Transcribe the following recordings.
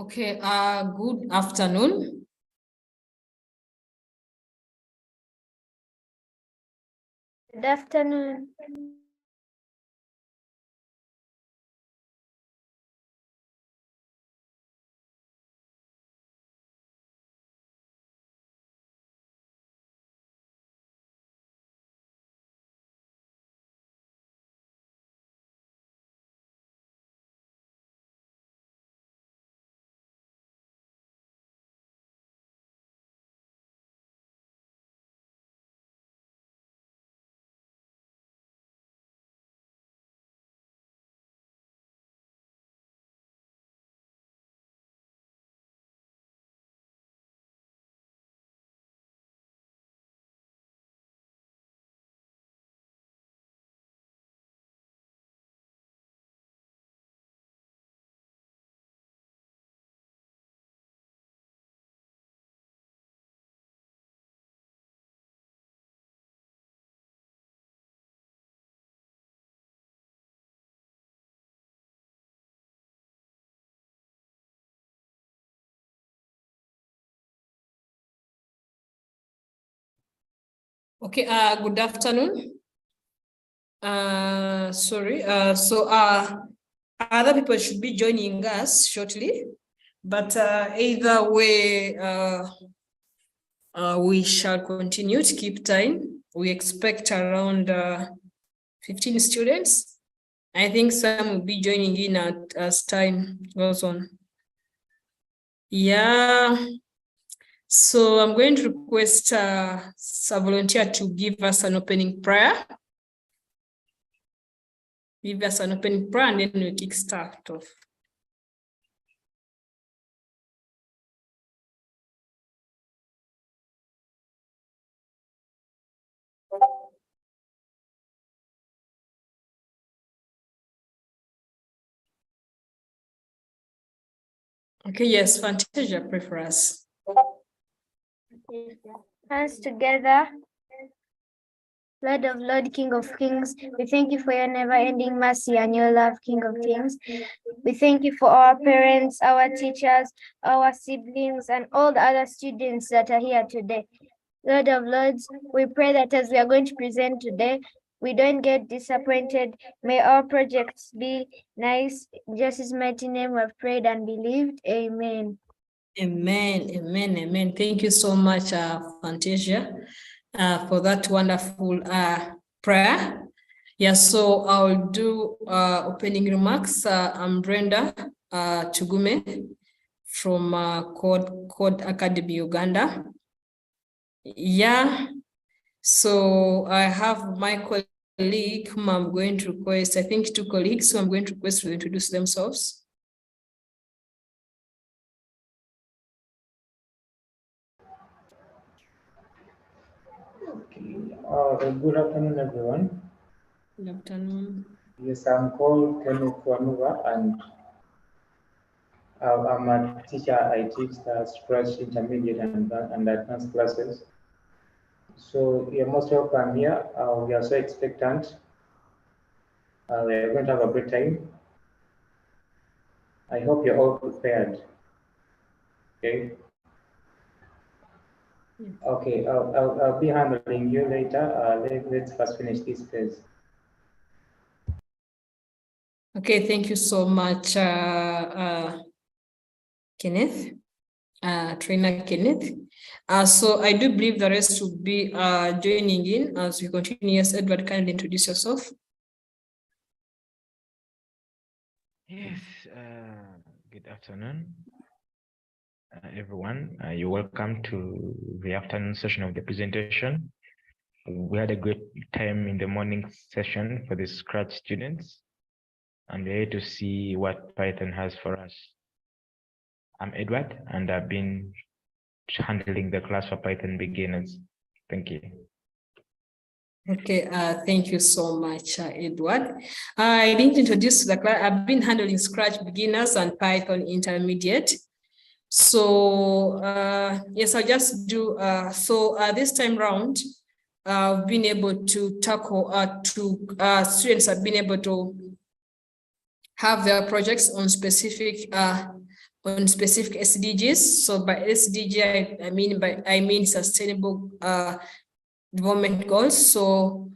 Okay, good afternoon. Good afternoon. Okay, good afternoon. Sorry, other people should be joining us shortly, but either way, we shall continue to keep time. We expect around 15 students. I think some will be joining in as time goes on. Yeah. So I'm going to request a volunteer to give us an opening prayer. Give us an opening prayer and then we kick start off. Okay, yes, Fantasia, pray for us. Hands together. Lord of Lords, King of Kings, we thank you for your never-ending mercy and your love, King of Kings. We thank you for our parents, our teachers, our siblings, and all the other students that are here today. Lord of Lords, we pray that as we are going to present today, we don't get disappointed. May our projects be nice. In Jesus' mighty name we have prayed and believed. Amen. Amen, amen, amen. Thank you so much, Fantasia, for that wonderful prayer. Yeah, so I'll do opening remarks. I'm Brenda Chugume from Code Academy, Uganda. Yeah, so I have my colleague whom I'm going to request, I think 2 colleagues, so I'm going to request to introduce themselves. Good afternoon, everyone. Good afternoon. Yes, I'm called Kenneth Wanuva, and I'm a teacher. I teach the Scratch intermediate and advanced classes. So you're most welcome here. We are so expectant. We are going to have a great time. I hope you're all prepared. Okay. Okay, I'll be handling you later. Let's first finish this phase. Okay, thank you so much, Kenneth, trainer Kenneth. So I do believe the rest will be joining in as we continue. Yes, Edward, kindly introduce yourself. Yes, good afternoon, everyone. You're welcome to the afternoon session of the presentation. We had a great time in the morning session for the Scratch students, and we're here to see what Python has for us. I'm Edward, and I've been handling the class for Python beginners. Thank you. Okay, thank you so much, Edward. I didn't introduce the class. I've been handling Scratch beginners and Python intermediate. So yes, I'll just do, this time round, I've been able to tackle, students have been able to have their projects on specific on specific SDGs. So by SDG, I mean sustainable development goals. So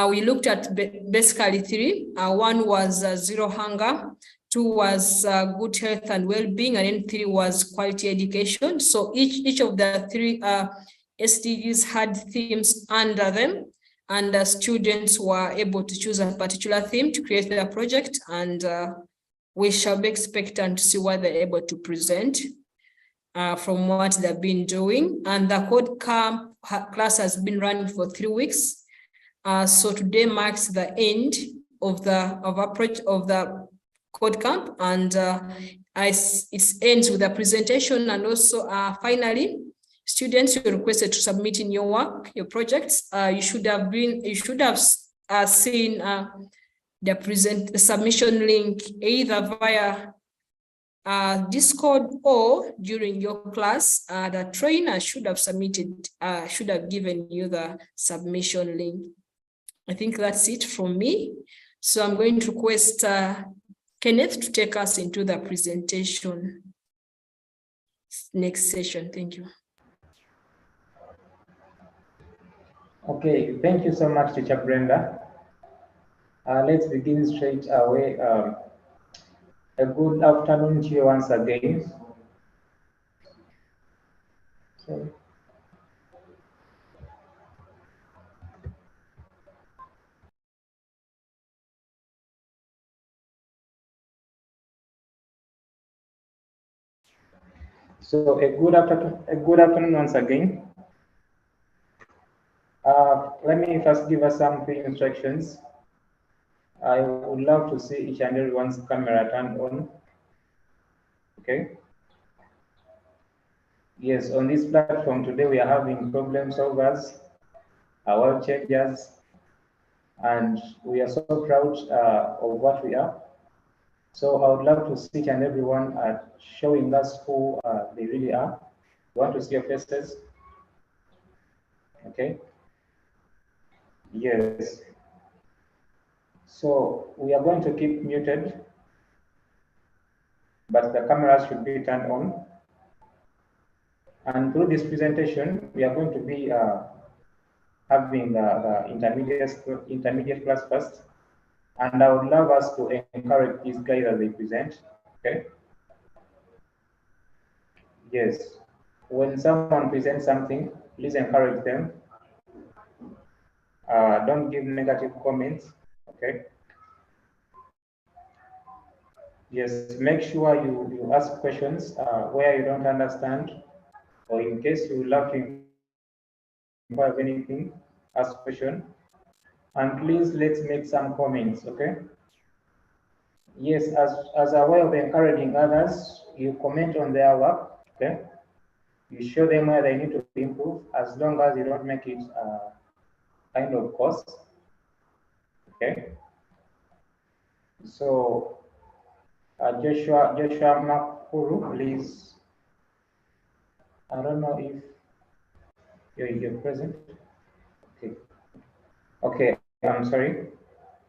we looked at basically three. One was zero hunger, two was good health and well-being, and then three was quality education. So each of the three SDGs had themes under them, and the students were able to choose a particular theme to create their project, and we shall be expectant to see what they're able to present from what they've been doing. And the code camp class has been running for 3 weeks. So today marks the end of the code camp, and it ends with a presentation, and also finally, students, you're requested to submit in your work, your projects. You should have seen the submission link either via Discord or during your class. The trainer should have given you the submission link. I think that's it from me. So I'm going to request Kenneth to take us into the presentation next session. Thank you. Okay, thank you so much, Teacher Brenda. Let's begin straight away. A good afternoon to you once again. So a good afternoon once again. Let me first give us some pre-instructions. I would love to see each and everyone's camera turned on. Okay. Yes, on this platform today we are having problem solvers, world changers, and we are so proud of what we are. So I would love to see each and everyone showing us who they really are. We want to see your faces. Okay. Yes. So we are going to keep muted, but the cameras should be turned on. And through this presentation, we are going to be having the intermediate class first. And I would love us to encourage these guys as they present. Okay. Yes. When someone presents something, please encourage them. Don't give negative comments. Okay. Yes, make sure you ask questions where you don't understand, or in case you would love to inquire of anything, ask question. And please, let's make some comments, okay? Yes, as a way of encouraging others, you comment on their work, okay? You show them where they need to improve, as long as you don't make it kind of cost, okay? So, Joshua Makuru, please. I don't know if you're present. Okay. Okay, I'm sorry.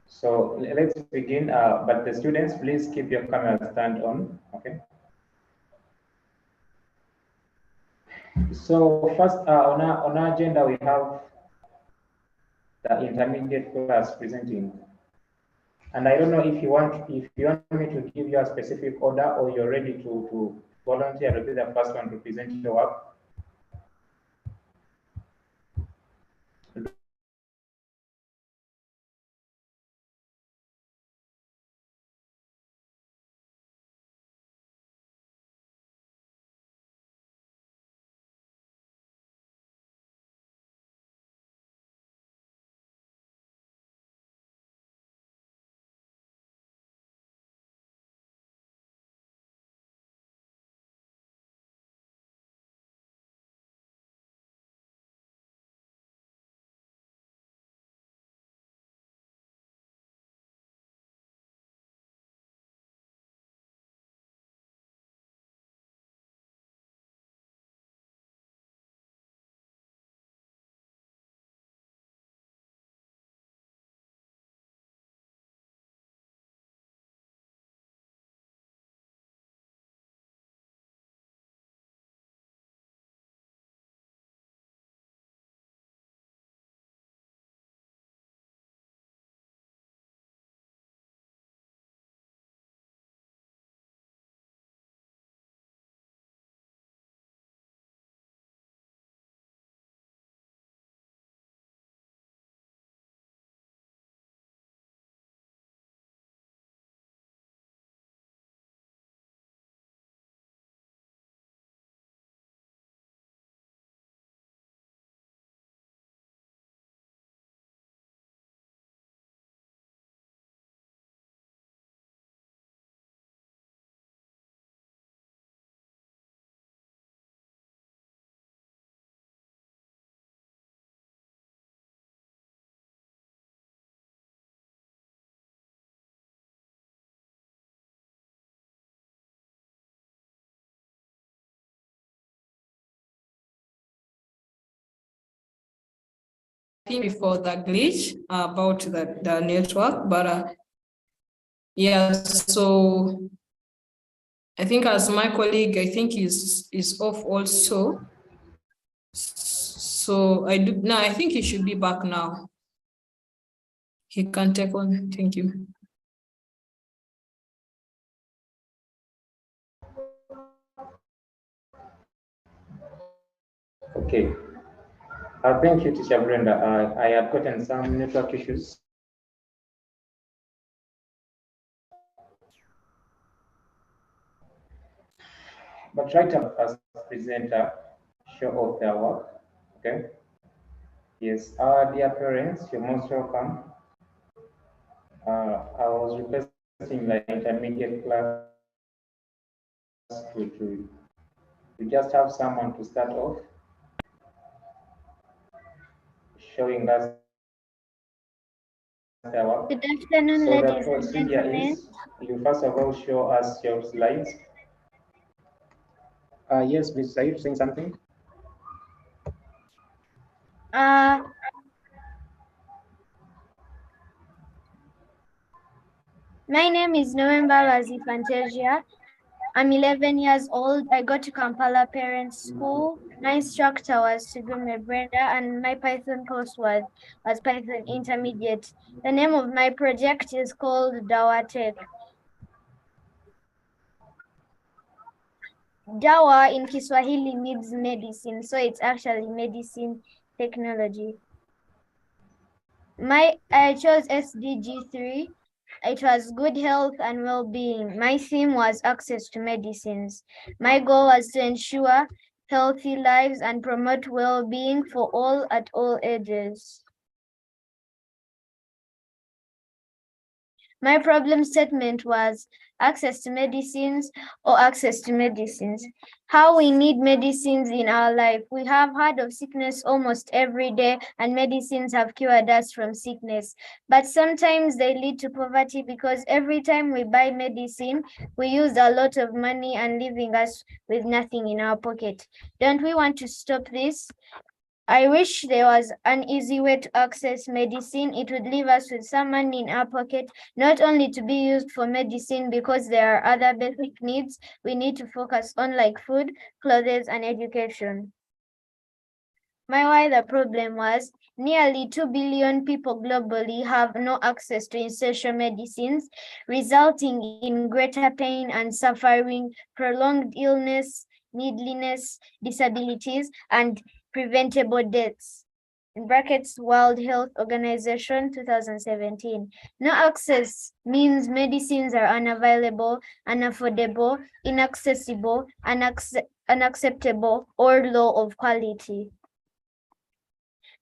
So let's begin, but the students, please keep your cameras turned on, okay? So first, on our agenda, we have the intermediate class presenting. And I don't know if you want me to give you a specific order, or you're ready to volunteer to be the first one to present your work. think before the glitch about the network, but yeah, so I think as my colleague, I think is off also. So I think he should be back now. He can take on. Thank you. Okay. Thank you, Teacher Brenda. I have gotten some network issues. But right now, first presenter show off their work. Okay. Yes, dear parents, you're most welcome. I was requesting the intermediate class to just have someone to start off, showing us their work. Good afternoon, So the ladies and procedure gentlemen. is, you first of all show us your slides. Yes, please, are you saying something? My name is November Razi Fantasia. I'm 11 years old. I go to Kampala Parents School. My instructor was Sigume Brenda, and my Python course was Python Intermediate. The name of my project is called Dawa Tech. Dawa in Kiswahili means medicine, so it's actually medicine technology. I chose SDG 3. It was good health and well-being. My theme was access to medicines. My goal was to ensure healthy lives and promote well-being for all at all ages. My problem statement was access to medicines or access to medicines. How we need medicines in our life. We have heard of sickness almost every day, and medicines have cured us from sickness. But sometimes they lead to poverty because every time we buy medicine, we use a lot of money and leaving us with nothing in our pocket. Don't we want to stop this? I wish there was an easy way to access medicine. It would leave us with some money in our pocket, not only to be used for medicine because there are other basic needs we need to focus on, like food, clothes, and education. My wider problem was nearly 2 billion people globally have no access to essential medicines, resulting in greater pain and suffering, prolonged illness, needliness, disabilities, and preventable deaths. In brackets, World Health Organization 2017. No access means medicines are unavailable, unaffordable, inaccessible, unacceptable, or low of quality.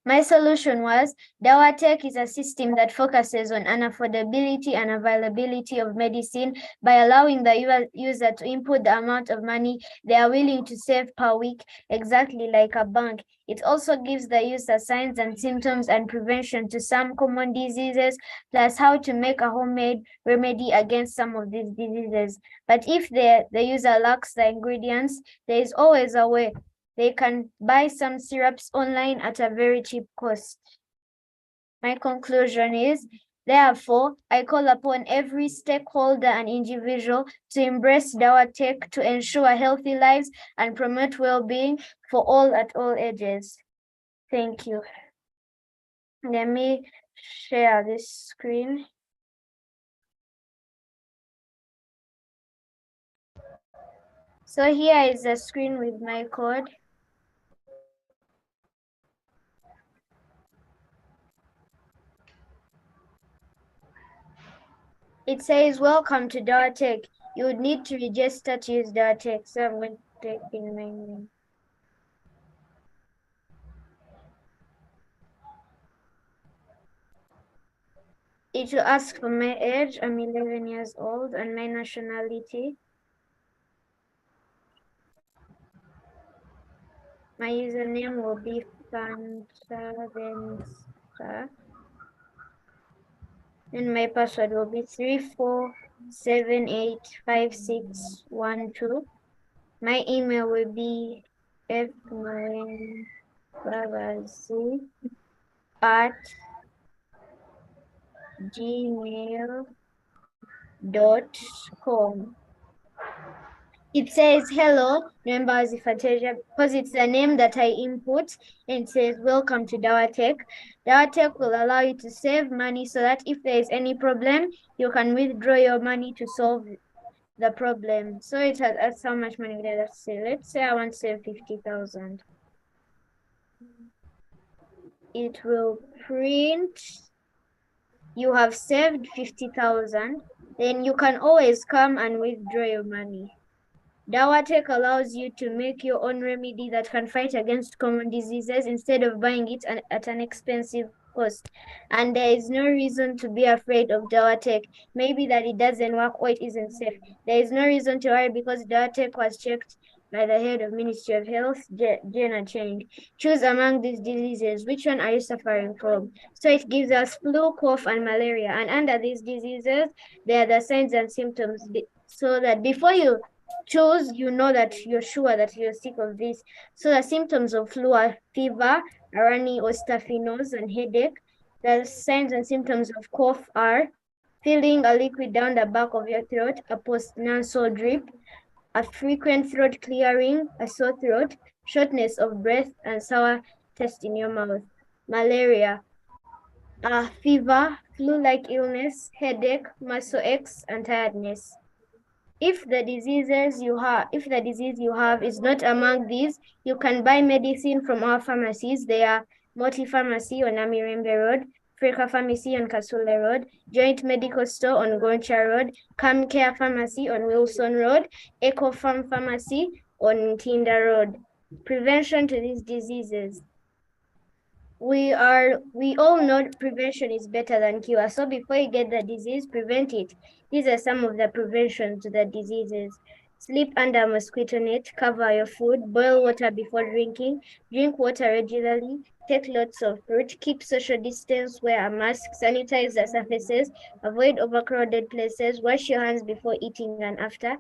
My solution was Dawa Tech is a system that focuses on affordability and availability of medicine by allowing the user to input the amount of money they are willing to save per week, exactly like a bank. It also gives the user signs and symptoms and prevention to some common diseases, plus how to make a homemade remedy against some of these diseases. But if the user lacks the ingredients, there is always a way. They can buy some syrups online at a very cheap cost. My conclusion is, therefore, I call upon every stakeholder and individual to embrace Dawa Tech to ensure healthy lives and promote well-being for all at all ages. Thank you. Let me share this screen. So here is the screen with my code. It says, welcome to Dawa Tech. You would need to register to use Dawa Tech. So I'm going to type in my name. It will ask for my age. I'm 11 years old, and my nationality. My username will be Fantavenza. And my password will be 34785612. My email will be fnoenbarazi @gmail.com. It says, hello, remember as if because it's the name that I input, and it says, welcome to Dawatech. Dawatech will allow you to save money so that if there is any problem, you can withdraw your money to solve the problem. So it has asked how much money did I say. Let's say I want to save 50,000. It will print, you have saved 50,000. Then you can always come and withdraw your money. Dawatech allows you to make your own remedy that can fight against common diseases instead of buying it at an expensive cost. And there is no reason to be afraid of Dawatech. Maybe that it doesn't work or it isn't safe. There is no reason to worry because Dawatech was checked by the head of Ministry of Health, Jenna Chang. Choose among these diseases, which one are you suffering from? So it gives us flu, cough, and malaria. And under these diseases, there are the signs and symptoms. So that before you choose, you know that you're sure that you're sick of this. So the symptoms of flu are fever, a runny or stuffy nose, and headache. The signs and symptoms of cough are feeling a liquid down the back of your throat, a post-nasal drip, a frequent throat clearing, a sore throat, shortness of breath, and sour taste in your mouth. Malaria, a fever, flu-like illness, headache, muscle aches, and tiredness. If the disease you have is not among these, you can buy medicine from our pharmacies. They are Multi Pharmacy on Amirembe Road, Freka Pharmacy on Kasule Road, Joint Medical Store on Goncha Road, Cam Care Pharmacy on Wilson Road, Eco Farm Pharmacy on Tinda Road. Prevention to these diseases. We all know prevention is better than cure. So before you get the disease, prevent it. These are some of the prevention to the diseases. Sleep under a mosquito net, cover your food, boil water before drinking, drink water regularly, take lots of fruit, keep social distance, wear a mask, sanitize the surfaces, avoid overcrowded places, wash your hands before eating and after,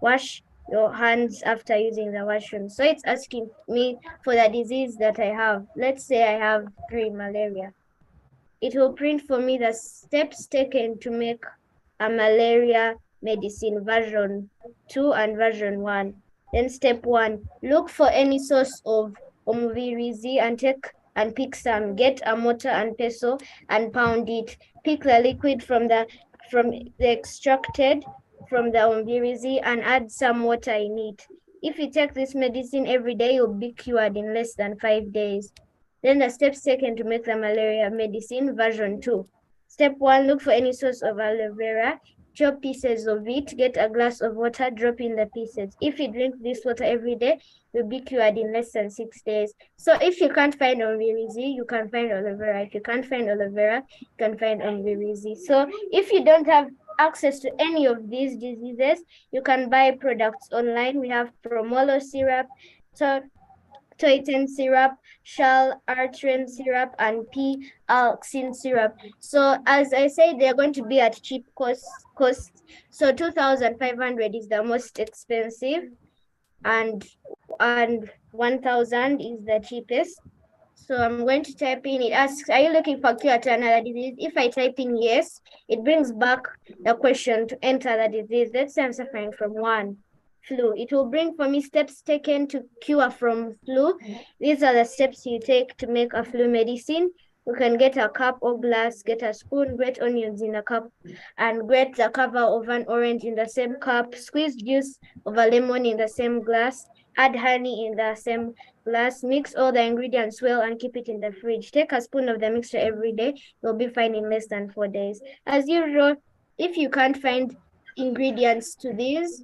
wash your hands after using the washroom. So it's asking me for the disease that I have. Let's say I have malaria. It will print for me the steps taken to make a malaria medicine version 2 and version 1. Then step 1, look for any source of Omvirizi and pick some. Get a mortar and pestle and pound it. Pick the liquid from the extracted from the Omvirizi and add some water in it. If you take this medicine every day, you'll be cured in less than 5 days. Then the steps taken to make the malaria medicine version 2. Step 1, look for any source of aloe vera. Chop pieces of it, get a glass of water, drop in the pieces. If you drink this water every day, you'll be cured in less than 6 days. So if you can't find Omvirizi, you can find aloe vera. If you can't find aloe vera, you can find Omvirizi. So if you don't have access to any of these diseases, you can buy products online. We have Promolo syrup, Toiten syrup, Shal Artrin syrup, and P-Alxin syrup. So as I say, they're going to be at cheap costs. So 2,500 is the most expensive, and 1,000 is the cheapest. So I'm going to type in, it asks, are you looking for cure to another disease? If I type in yes, it brings back the question to enter the disease. Let's say I'm suffering from flu. It will bring for me steps taken to cure from flu. These are the steps you take to make a flu medicine. You can get a cup or glass, get a spoon, grate onions in a cup, and grate the cover of an orange in the same cup, squeeze juice of a lemon in the same glass, add honey in the same glass, mix all the ingredients well and keep it in the fridge. Take a spoon of the mixture every day. You'll be fine in less than 4 days. As usual, if you can't find ingredients to this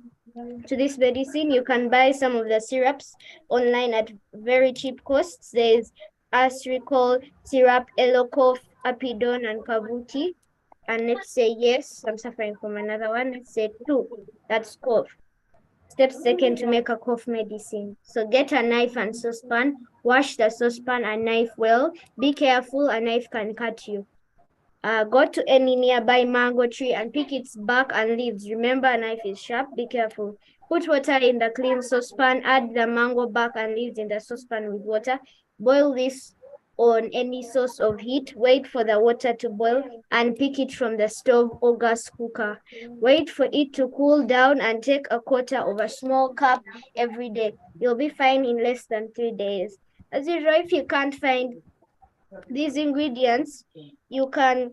medicine, you can buy some of the syrups online at very cheap costs. There's Asricol syrup, Elocof, Apidon, and Kavuti. And let's say yes, I'm suffering from another one. Let's say 2, that's cough. Steps taken to make a cough medicine. So get a knife and saucepan, wash the saucepan and knife well. Be careful, a knife can cut you. Go to any nearby mango tree and pick its bark and leaves. Remember, a knife is sharp, be careful. Put water in the clean saucepan, add the mango bark and leaves in the saucepan with water. Boil this on any source of heat. Wait for the water to boil and pick it from the stove or gas cooker. Wait for it to cool down and take a quarter of a small cup every day. You'll be fine in less than 3 days. As usual, if you can't find these ingredients, you can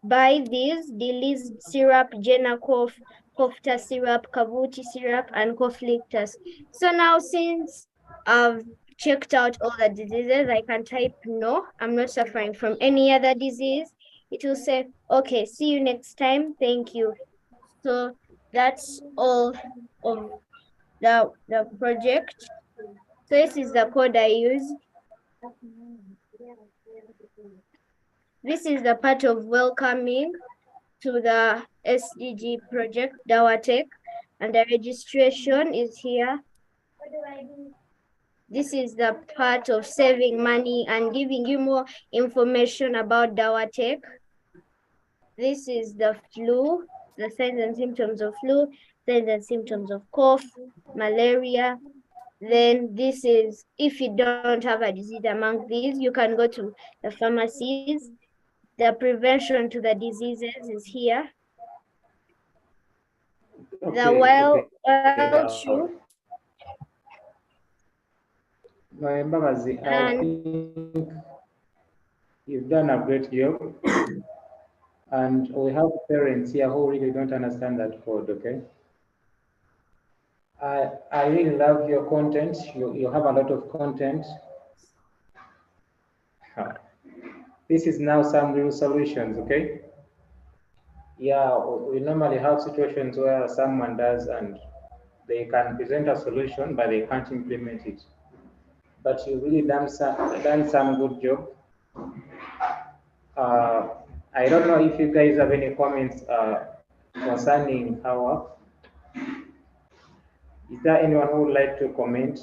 buy these: Deli's syrup, Jenna Kofta syrup, Kavuti syrup, and Koflictus. So now, since I've checked out all the diseases, I can type no, I'm not suffering from any other disease. It will say, okay, see you next time, thank you. So that's all of the project. So this is the code I use. This is the part of welcoming to the SDG project, Dawatech, and the registration is here. This is the part of saving money and giving you more information about Dawatech. This is the flu, the signs and symptoms of flu, signs and symptoms of cough, malaria. Then this is, if you don't have a disease among these, you can go to the pharmacies. The prevention to the diseases is here. The well shoe. Mbagazi, I think you've done a great job. And we have parents here who really don't understand that code, okay? I really love your content. You have a lot of content. This is now some real solutions, okay? Yeah, we normally have situations where someone does and they can present a solution, but they can't implement it. But you really done some good job. I don't know if you guys have any comments concerning our work. Is there anyone who would like to comment?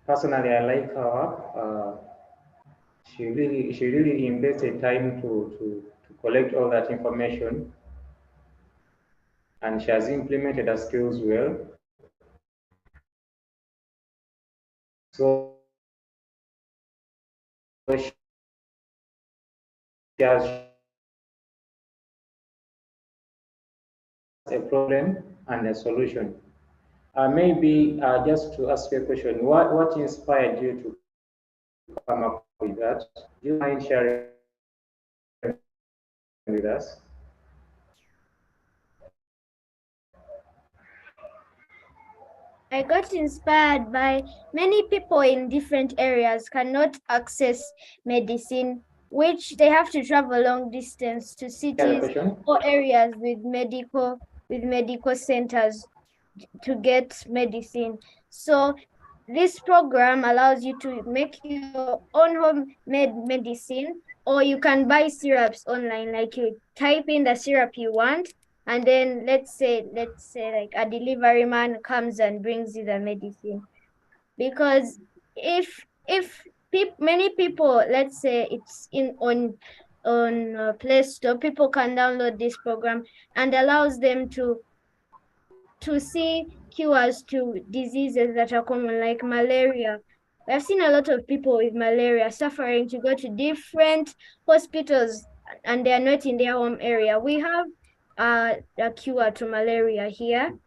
Personally, I like her work. She really invested time to collect all that information, and she has implemented her skills well. So she has a problem and a solution. Maybe just to ask you a question, what inspired you to come up with that? Do you mind sharing with us? I got inspired by many people in different areas cannot access medicine, which they have to travel long distance to cities or areas with medical centers to get medicine. So this program allows you to make your own homemade medicine, or you can buy syrups online. Like, you type in the syrup you want, and then let's say like a delivery man comes and brings you the medicine. Because if many people, let's say it's on Play Store, people can download this program and allows them to see cures to diseases that are common, like malaria. I've seen a lot of people with malaria suffering to go to different hospitals, and they are not in their home area. We have a cure to malaria here,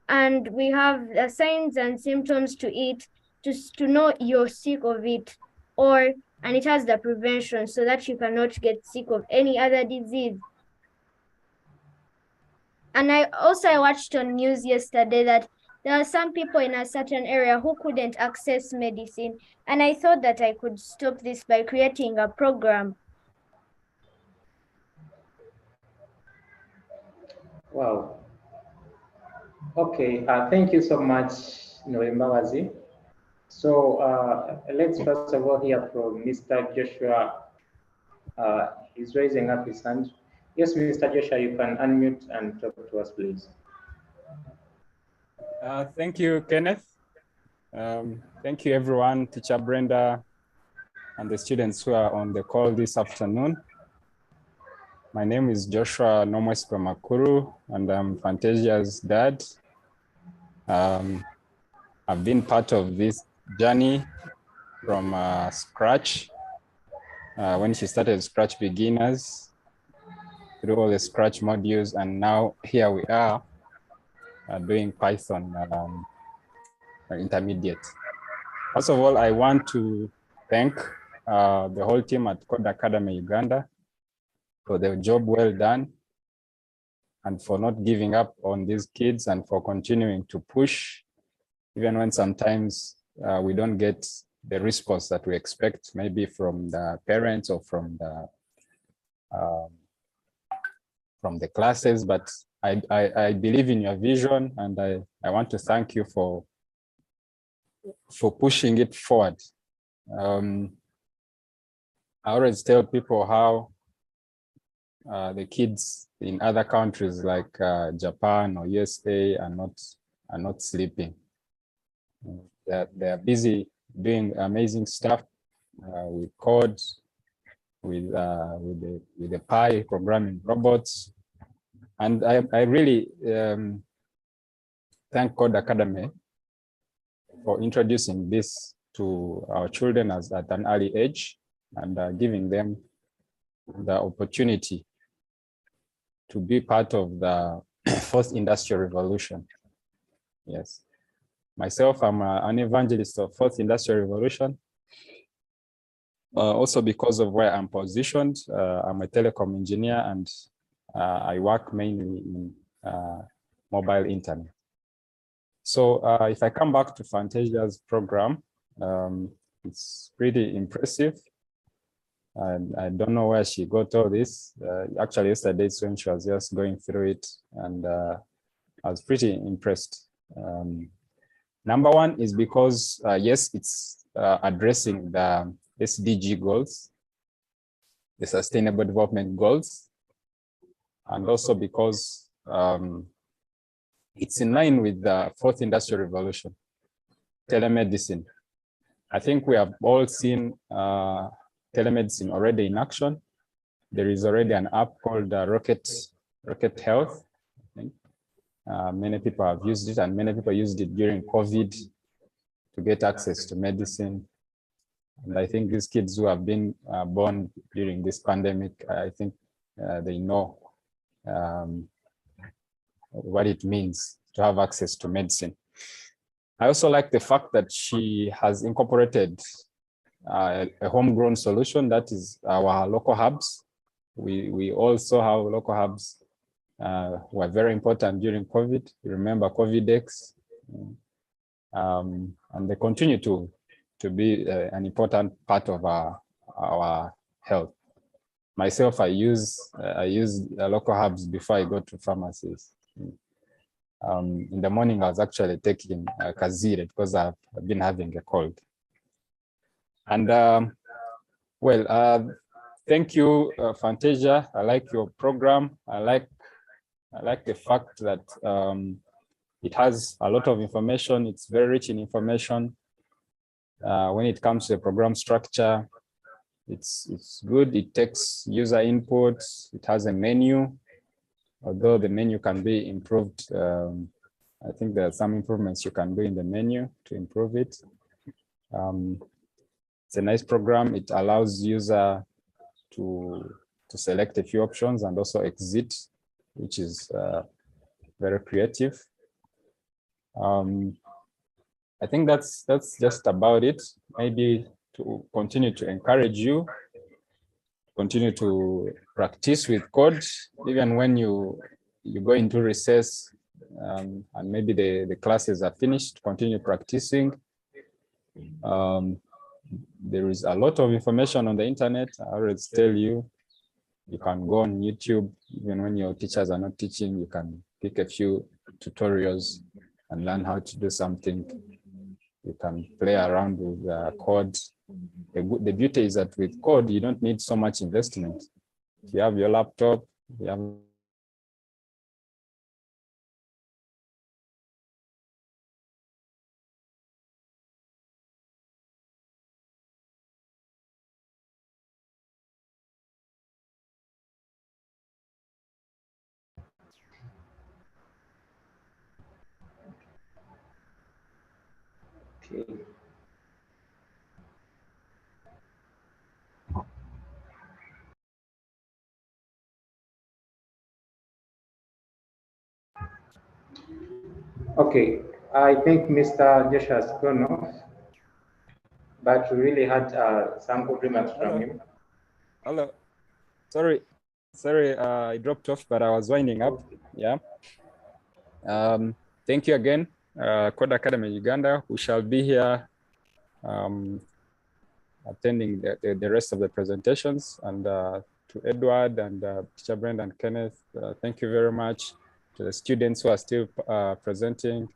and we have the signs and symptoms to it to know you're sick of it, and it has the prevention so that you cannot get sick of any other disease. And I watched on news yesterday that there are some people in a certain area who couldn't access medicine. And I thought that I could stop this by creating a program. Wow. Okay, thank you so much, Mbagazi. So let's first of all hear from Mr. Joshua. He's raising up his hand. Yes, Mr. Joshua, you can unmute and talk to us, please. Thank you, Kenneth. Thank you, everyone, Teacher Brenda, and the students who are on the call this afternoon. My name is Joshua Nomwespe Makuru, and I'm Fantasia's dad. I've been part of this journey from scratch, when she started Scratch Beginners, through all the Scratch modules, and now here we are doing Python intermediate. First of all, I want to thank the whole team at Code Academy Uganda for the job well done, and for not giving up on these kids, and for continuing to push, even when sometimes we don't get the response that we expect, maybe from the parents or from the classes. But I believe in your vision, and I want to thank you for pushing it forward. I always tell people how the kids in other countries like Japan or USA are not sleeping. They're busy doing amazing stuff with code, with the Pi programming robots, and I really thank Code Academy for introducing this to our children at an early age, and giving them the opportunity to be part of the fourth industrial revolution. Yes, myself, I'm an evangelist of fourth industrial revolution. Also because of where I'm positioned, I'm a telecom engineer, and I work mainly in mobile internet. So if I come back to Fantasia's program, it's pretty impressive. And I don't know where she got all this. Actually, yesterday when she was just going through it, and I was pretty impressed. Number one is because, yes, it's addressing the SDG goals, the Sustainable Development Goals, and also because it's in line with the fourth industrial revolution, telemedicine. I think we have all seen telemedicine already in action. There is already an app called Rocket Health. I think. Many people have used it, and many people used it during COVID to get access to medicine. And I think these kids who have been born during this pandemic, I think they know what it means to have access to medicine. I also like the fact that she has incorporated a homegrown solution, that is our local hubs. We also have local hubs were very important during COVID. You remember COVIDx, and they continue to be an important part of our health. Myself, I use local hubs before I go to pharmacies. In the morning, I was actually taking Kazire because I've been having a cold. And thank you, Fantasia. I like your program. I like the fact that it has a lot of information. It's very rich in information. When it comes to the program structure, it's good. It takes user inputs. It has a menu, although the menu can be improved. I think there are some improvements you can do in the menu to improve it. It's a nice program. It allows user to select a few options and also exit, which is very creative. I think that's just about it. Maybe to continue to encourage you, continue to practice with code, even when you go into recess, and maybe the classes are finished, continue practicing. There is a lot of information on the internet. I always tell you, you can go on YouTube, even when your teachers are not teaching, you can pick a few tutorials and learn how to do something. You can play around with code. The beauty is that with code, you don't need so much investment. If you have your laptop, you have Okay. Okay, I think Mr. Joshua has gone off, but we really had some good remarks from him. Hello. Sorry, I dropped off, but I was winding up. Yeah. Thank you again, Code Academy Uganda, who shall be here attending the rest of the presentations, and to Edward and Teacher Brenda and Kenneth, thank you very much. To the students who are still presenting,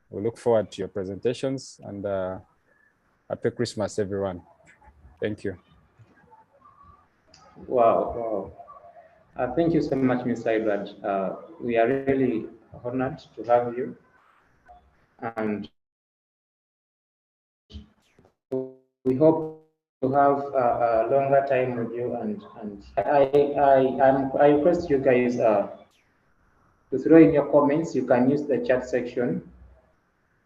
we look forward to your presentations, and happy Christmas, everyone. Thank you. Wow. Thank you so much, Mr. Edward. We are really honored to have you, and we hope to have a longer time with you. And I request you guys to throw in your comments. You can use the chat section.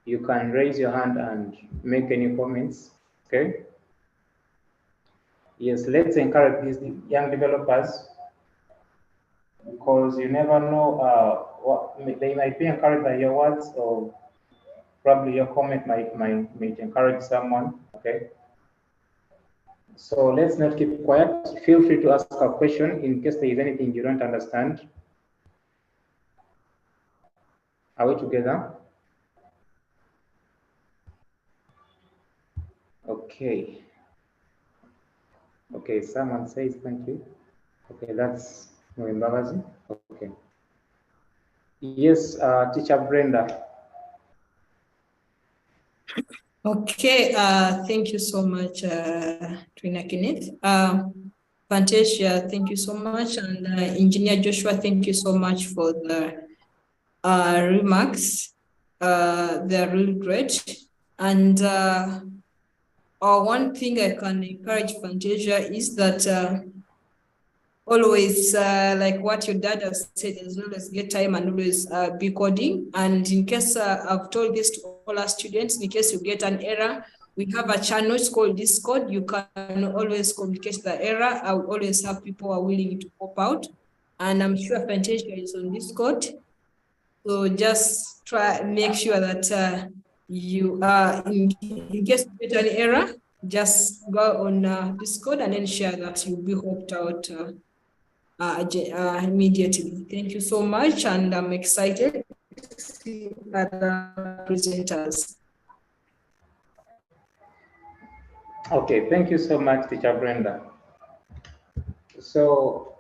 You can raise your hand and make any comments. Okay. Yes, let's encourage these young developers, because you never know what they might be encouraged by your words, or probably your comment might encourage someone. Okay. So let's not keep quiet. Feel free to ask a question in case there is anything you don't understand. Are we together? Okay. Okay, someone says thank you. Okay, that's Mwembabazi. Okay. Yes, Teacher Brenda. Okay, thank you so much, Trina Kenneth. Fantasia, thank you so much. And Engineer Joshua, thank you so much for the remarks. They're really great. And one thing I can encourage Fantasia is that always, like what your dad has said, as well as get time and always be coding. And in case I've told this to all our students, in case you get an error, we have a channel, it's called Discord. You can always communicate the error. I will always have people who are willing to pop out. And I'm sure Fantasia is on Discord. So just make sure that you are, in case you get an error, just go on Discord and then share that you'll be helped out immediately. Thank you so much, and I'm excited to see other presenters. Okay, thank you so much, Teacher Brenda. So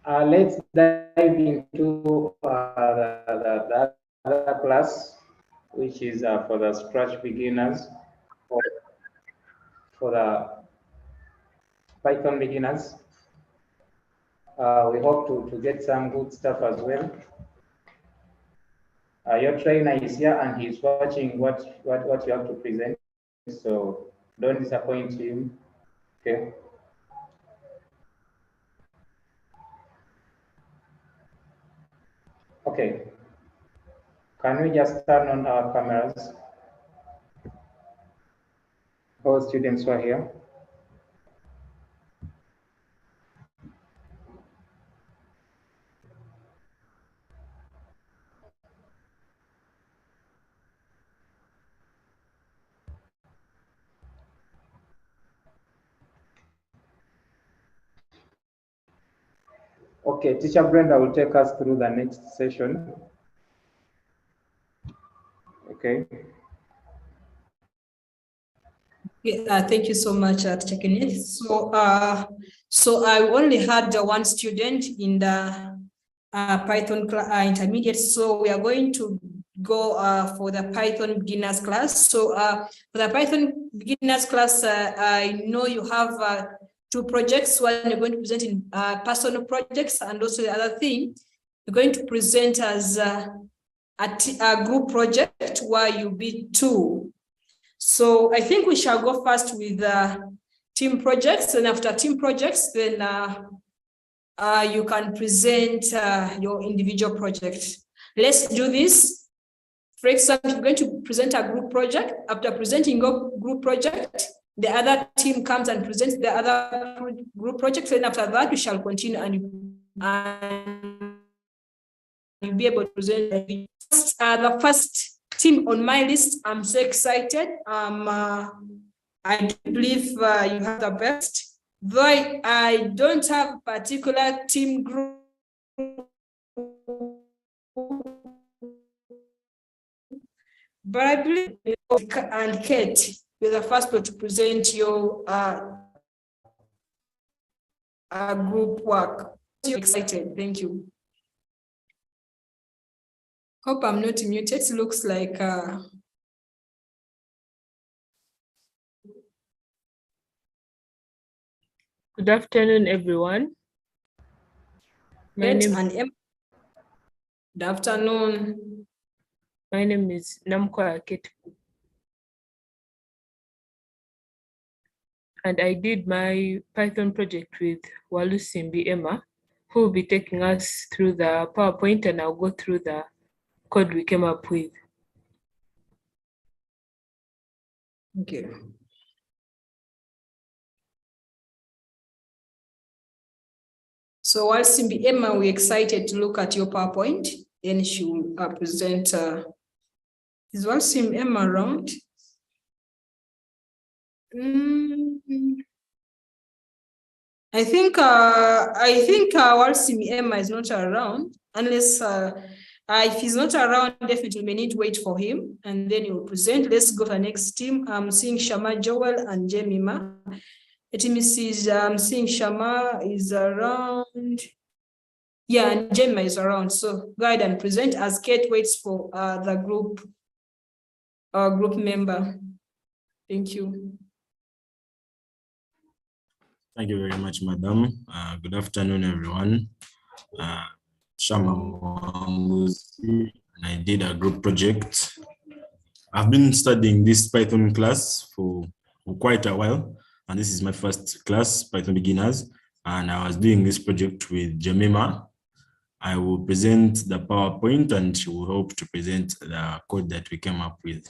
let's dive into the other class, which is for the Scratch beginners, for the Python beginners. We hope to get some good stuff as well. Your trainer is here and he's watching what you have to present, so don't disappoint him. Okay. Okay. Can we just turn on our cameras? All students who are here. Okay, Teacher Brenda will take us through the next session. Okay. Yeah, thank you so much, Teacher Kenneth. So I only had one student in the Python intermediate, so we are going to go for the Python beginners class. So for the Python beginners class, I know you have two projects. One you're going to present in personal projects, and also the other thing you're going to present as a group project where you'll be two. So I think we shall go first with team projects, and after team projects, then you can present your individual project. Let's do this. For example, you're going to present a group project. After presenting your group project, the other team comes and presents the other group project. Then after that, we shall continue and you'll be able to present the first team on my list. I'm so excited. I do believe you have the best. Though I don't have a particular team group, but I believe and Kate, you're the first one to present your group work. So excited. Thank you. Hope I'm not muted. It looks like Good afternoon, everyone. Good afternoon. My name is Namkwa Kate. And I did my Python project with Walusimbi Emma, who will be taking us through the PowerPoint, and I'll go through the code we came up with. Okay. So while Simbi Emma, we're excited to look at your PowerPoint. Then she will present. Is Simbi Emma around? I think while Simbi Emma is not around, unless if he's not around, definitely we need to wait for him, and then he will present. Let's go to the next team. I'm seeing Shama Joel and Jemima. Let me see. I'm seeing Shama is around. Yeah, and Jemima is around. So go ahead and present as Kate waits for the group member. Thank you. Thank you very much, Madam. Good afternoon, everyone. Shama Mwanguzi, and I did a group project. I've been studying this Python class for quite a while, and this is my first class, Python Beginners, and I was doing this project with Jemima. I will present the PowerPoint, and she will help to present the code that we came up with.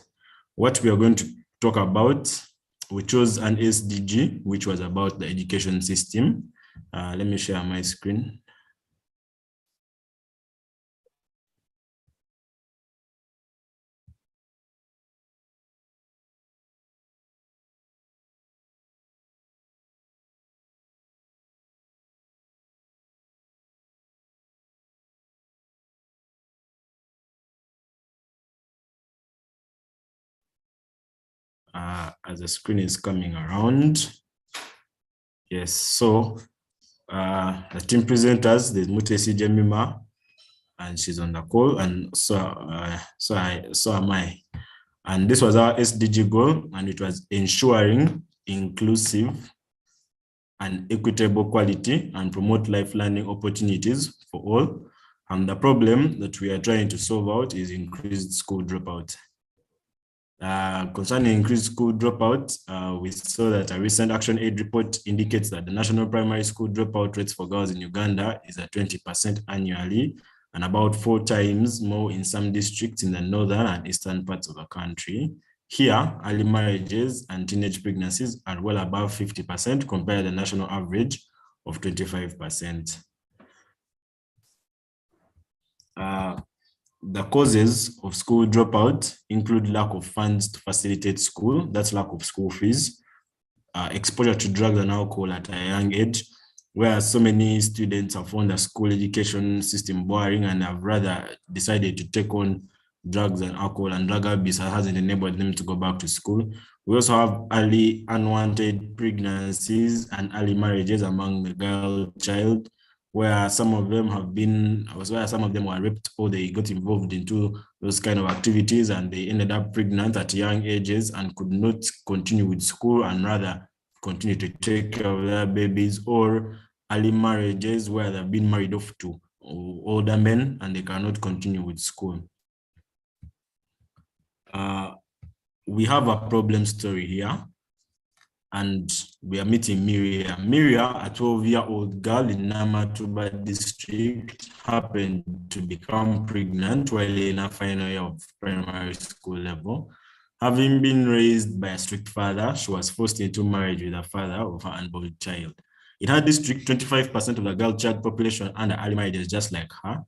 What we are going to talk about, we chose an SDG, which was about the education system. Let me share my screen. As the screen is coming around. Yes, so the team presenters, there's Mutesi Jemima, and she's on the call, and so am I. And this was our SDG goal, and it was ensuring inclusive and equitable quality and promote life learning opportunities for all. And the problem that we are trying to solve out is increased school dropout. Concerning increased school dropout, we saw that a recent ActionAid report indicates that the national primary school dropout rates for girls in Uganda is at 20% annually, and about 4 times more in some districts in the northern and eastern parts of the country. Here, early marriages and teenage pregnancies are well above 50% compared to the national average of 25%. The causes of school dropout include lack of funds to facilitate school, that's lack of school fees, exposure to drugs and alcohol at a young age, where so many students have found the school education system boring and have rather decided to take on drugs and alcohol, and drug abuse hasn't enabled them to go back to school. We also have early unwanted pregnancies and early marriages among the girl child, where some of them were raped or they got involved into those kind of activities and they ended up pregnant at young ages and could not continue with school and rather continue to take care of their babies, or early marriages where they've been married off to older men and they cannot continue with school. We have a problem story here. and we are meeting Miria. Miria, a 12-year-old girl in Namatuba district, happened to become pregnant while in a final year of primary school level. Having been raised by a strict father, she was forced into marriage with the father of her unborn child. In her district, 25% of the girl child population under early marriage is just like her.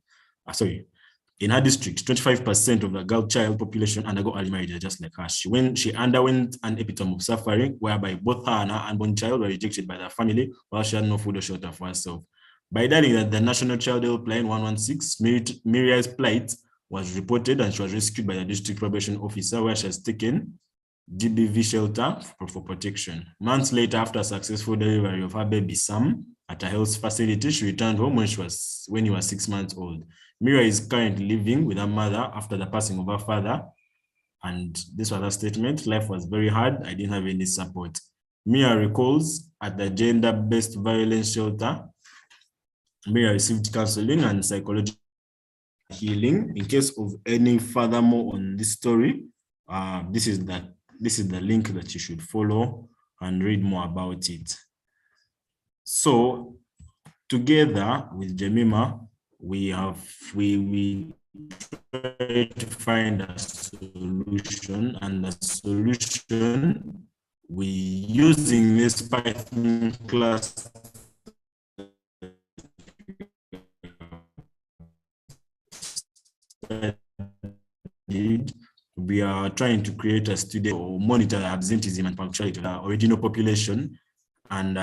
In her district, 25% of the girl child population undergo early marriage just like her. She underwent an epitome of suffering whereby both her and her unborn child were rejected by their family while she had no food or shelter for herself. By dialing at the National Child Helpline 116, Miria's plight was reported and she was rescued by the district probation officer, where she has taken GBV shelter for protection. Months later, after a successful delivery of her baby Sam at a health facility, she returned home when he was 6 months old. Miria is currently living with her mother after the passing of her father. And this was her statement: "Life was very hard. I didn't have any support." Miria recalls at the gender-based violence shelter, Miria received counseling and psychological healing. In case of any furthermore on this story, this is the link that you should follow and read more about it. So together with Jemima, we try to find a solution, and the solution, we using this Python class we are trying to create a study or monitor the absenteeism and punctuality of the original population, and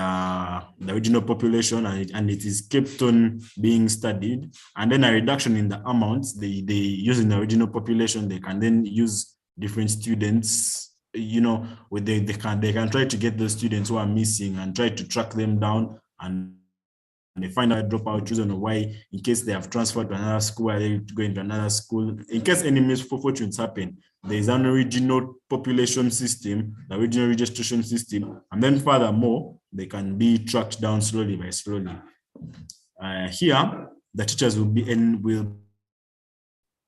it is kept on being studied, and then a reduction in the amounts they using the original population. They can then use different students, they can try to get those students who are missing and try to track them down, and they find out dropout reason of why, in case they have transferred to another school, are they going to another school. In case any misfortunes happen, there is an original population system, the original registration system, and then furthermore, they can be tracked down slowly by slowly. Here, the teachers will be in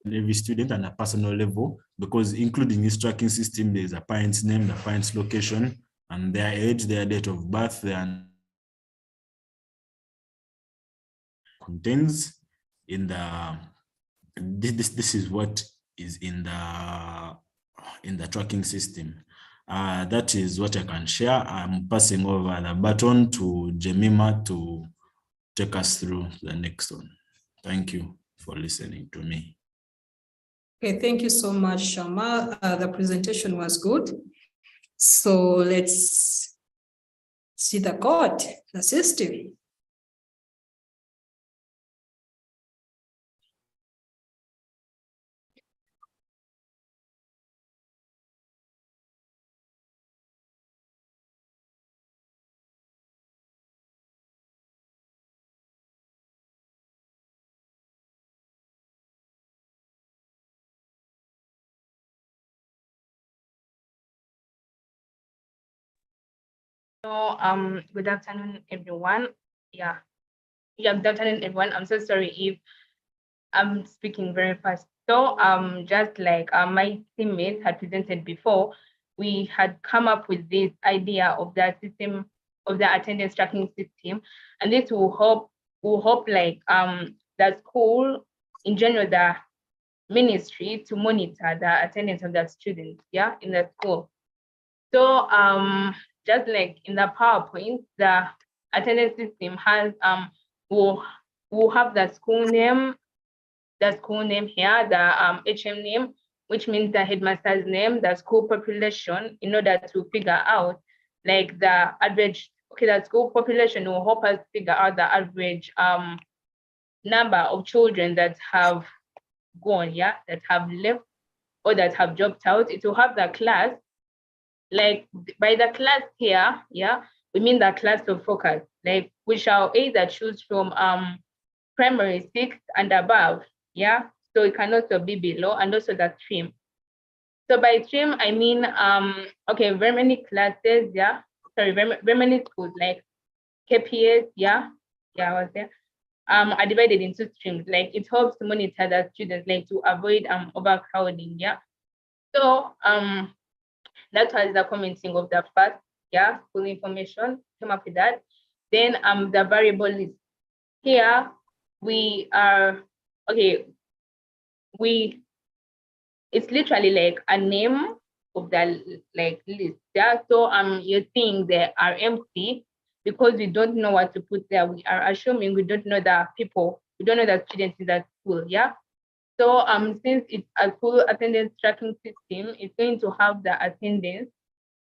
every student on a personal level, because including this tracking system, there's a parent's name, the parent's location, and their age, their date of birth, contains in the this is what is in the tracking system. That is what I can share. I'm passing over the baton to Jemima to take us through the next one. Thank you for listening to me. Okay, thank you so much, Shama. The presentation was good. So let's see the code, the system. So, good afternoon, everyone. Yeah, good afternoon, everyone. I'm so sorry if I'm speaking very fast. So, just like my teammates had presented before, we had come up with this idea of the system, of the attendance tracking system, and this will help like the school, in general, the ministry, to monitor the attendance of the students, yeah, in the school. So, just like in the PowerPoint, the attendance system has will have the school name here, the HM name, which means the headmaster's name, the school population, in order to figure out like the average. Okay, the school population will help us figure out the average number of children that have gone, yeah, that have left or that have dropped out. It will have the class. Like by the class here, yeah, we mean the class of focus. Like we shall either choose from primary 6 and above, yeah. So it can also be below, and also the stream. So by stream, I mean okay, very many classes, yeah. Sorry, very many schools like KPS, yeah, I was there. Are divided into streams. Like it helps to monitor the students, like to avoid overcrowding, yeah. So that was the commenting of the first yeah, school information, came up with that. Then the variable list. Here we are, okay, it's literally like a name of the like list. Yeah, so you're seeing they are empty because we don't know what to put there. We are assuming we don't know the people, we don't know the students in that school. Yeah. So since it's a school attendance tracking system, it's going to have the attendance,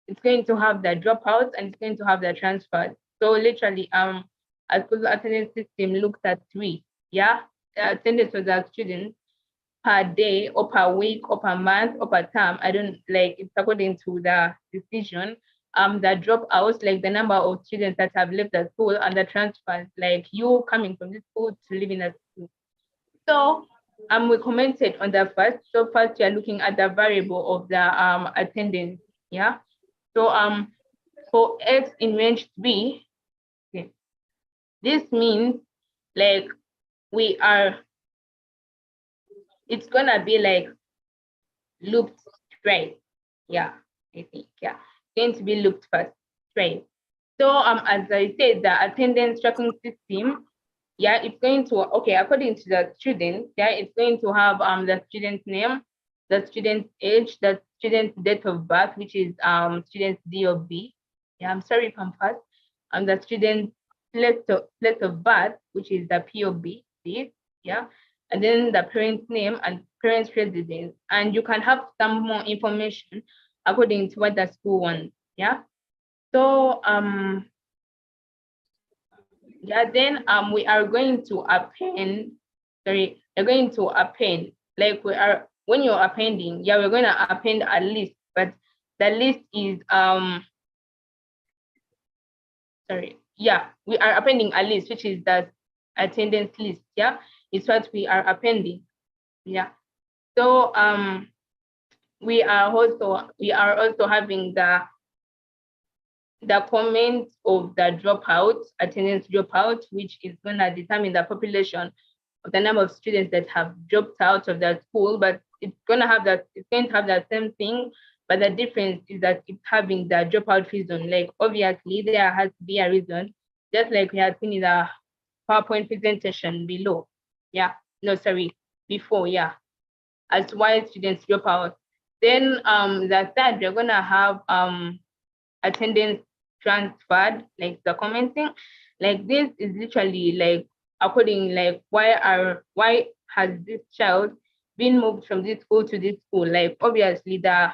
it's going to have the dropouts, and it's going to have the transfers. So literally a school attendance system looks at 3, yeah, attendance of the students per day or per week or per month or per term. I don't like, it's according to the decision. The dropouts, like the number of students that have left the school, and the transfers, like you coming from this school to live in a school. So we commented on the first. So first you're looking at the variable of the attendance. Yeah. So for X in range 3, okay, this means like we are, it's gonna be like looped straight. Yeah, I think, yeah, going to be looped first straight. So as I said, the attendance tracking system, yeah, it's going to, okay, according to the student, yeah, it's going to have the student's name, the student's age, the student's date of birth, which is student's DOB. Yeah, I'm sorry if I'm fast. The student's place of birth, which is the POB, yeah, and then the parent's name and parent's residence. And you can have some more information according to what the school wants. Yeah. So yeah, then we are going to append, sorry, we're going to append, like we are, when you're appending, yeah, we're going to append a list, but the list is sorry, yeah, we are appending a list, which is the attendance list. Yeah, it's what we are appending. Yeah. So we are also having the comment of the dropout, attendance dropout, which is going to determine the population of the number of students that have dropped out of that school. But it's going to have that, it's going to have that same thing, but the difference is that it's having the dropout reason. Like obviously there has to be a reason, just like we had seen in the PowerPoint presentation below. Yeah, no, sorry, before, yeah, as to why students drop out. Then the third, we're gonna have attendance transferred, like the commenting. Like this is literally like according, like why has this child been moved from this school to this school? Like obviously the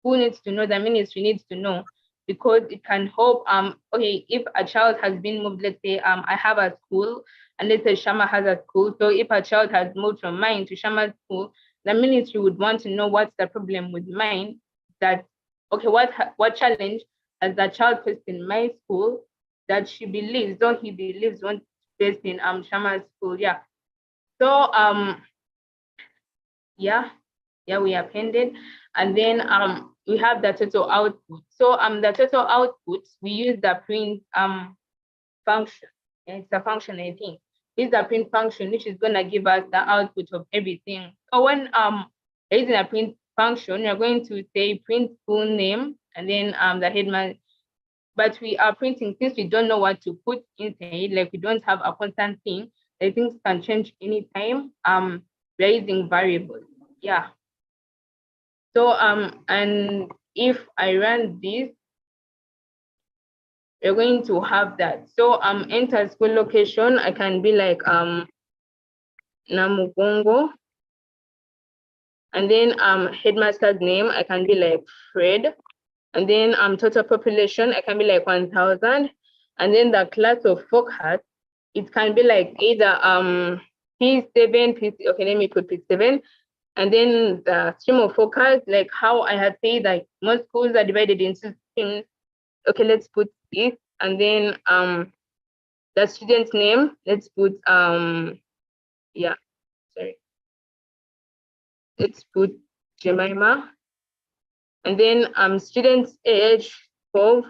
school needs to know, the ministry needs to know, because it can help. Okay, if a child has been moved, let's say I have a school and let's say Shama has a school. So if a child has moved from mine to Shama's school, the ministry would want to know what's the problem with mine. That okay, what challenge has the child faced in my school that she believes, or he believes, won't face in Shama's school. Yeah. So yeah, we appended, and then we have the total output. So the total output, we use the print function. It's a function, I think. It's the print function, which is gonna give us the output of everything. So when using a print function, you're going to say print school name and then the headman. But we are printing, since we don't know what to put inside, like we don't have a constant thing, the things can change anytime. We're using variables. Yeah. So and if I run this, we're going to have that. So enter school location, I can be like Namugongo. And then headmaster's name, I can be like Fred. And then total population, I can be like 1,000. And then the class of focus, it can be like either P7, okay, let me put P7. And then the stream of focus, like how I had said, like most schools are divided into streams. Okay, let's put this. And then the student's name, let's put yeah, sorry. Let's put Jemima. And then student's age 12.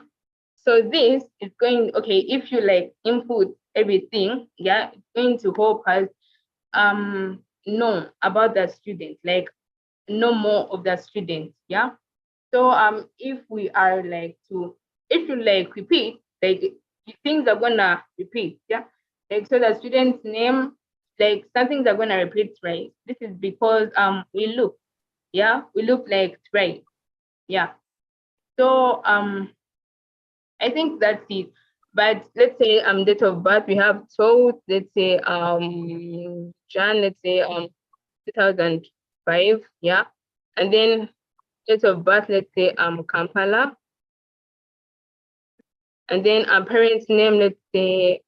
So this is going, okay, if you like input everything, yeah, it's going to help us know about the student, like know more of the students, yeah. So if we are like to if you like repeat, like things are gonna repeat, yeah. Like so the student's name, like some things are gonna repeat, right? This is because we look, yeah, we look like right, yeah. So I think that's it. But let's say date of birth we have 12, let's say Jan, let's say 2005, yeah. And then date of birth, let's say Kampala. And then parents' name, let's say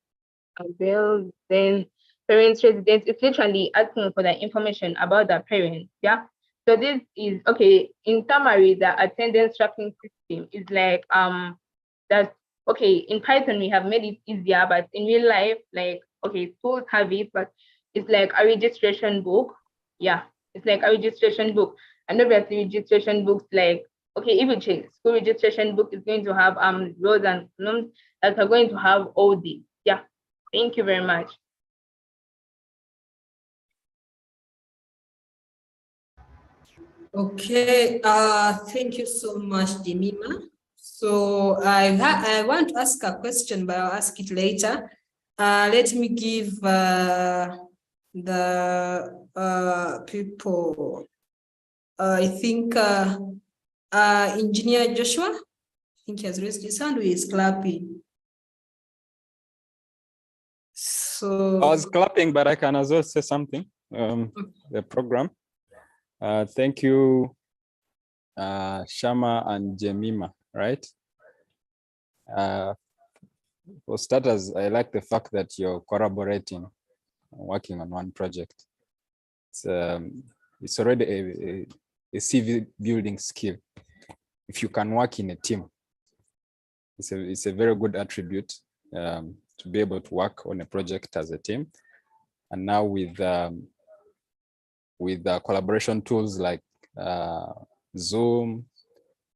Abel, then parents' residence. It's literally asking for the information about the parents, yeah. So this is okay. In summary, the attendance tracking system is like that. Okay, in Python we have made it easier, but in real life, like okay, schools have it, but it's like a registration book. Yeah, it's like a registration book, and obviously registration books like okay, if you check school registration book is going to have rows and columns that are going to have all these. Yeah, thank you very much. Okay, thank you so much, Jemima. So I want to ask a question, but I'll ask it later. Let me give the people. I think Engineer Joshua, I think he has raised his hand, he is clapping. So I was clapping, but I can as well say something. The program. Thank you, Shama and Jemima, right? For starters, I like the fact that you're collaborating, working on one project. It's already a CV building skill. If you can work in a team, it's a very good attribute to be able to work on a project as a team. And now with collaboration tools like Zoom,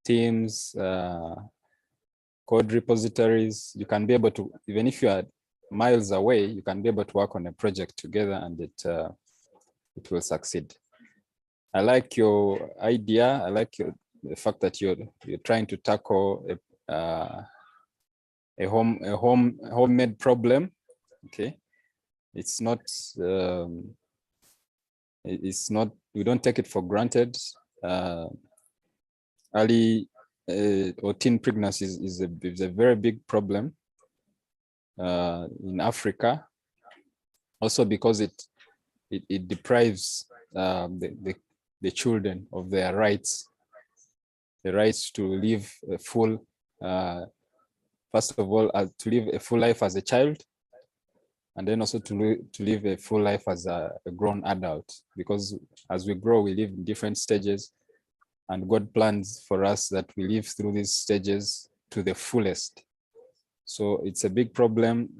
Teams, code repositories, you can be able to, even if you are miles away, you can be able to work on a project together, and it will succeed. I like your idea. I like the fact that you're trying to tackle a homemade problem. Okay, it's not we don't take it for granted. Early or teen pregnancy is a very big problem in Africa, also because it deprives the children of their rights, the rights to live a full, first of all, to live a full life as a child, and then also to live a full life as a grown adult. Because as we grow, we live in different stages, and God plans for us that we live through these stages to the fullest. So it's a big problem.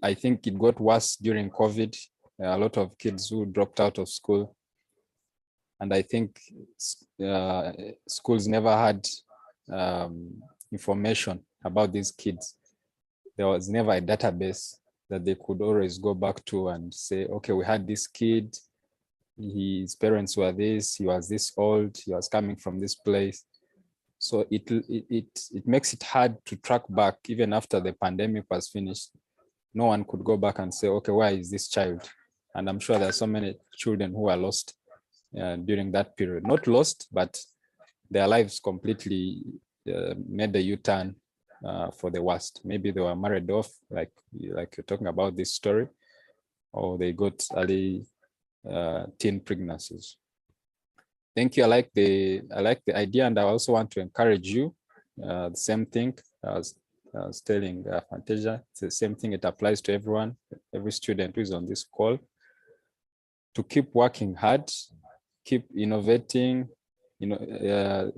I think it got worse during COVID. A lot of kids who dropped out of school. And I think schools never had information about these kids. There was never a database that they could always go back to and say, okay, we had this kid, his parents were this, he was this old, he was coming from this place. So it makes it hard to track back. Even after the pandemic was finished, no one could go back and say, okay, where is this child? And I'm sure there are so many children who are lost during that period. Not lost, but their lives completely made a U-turn for the worst. Maybe they were married off, like you're talking about this story, or they got early teen pregnancies. Thank you. I like the idea, and I also want to encourage you. The same thing I was telling Fantasia. It's the same thing. It applies to everyone, every student who is on this call, to keep working hard, keep innovating.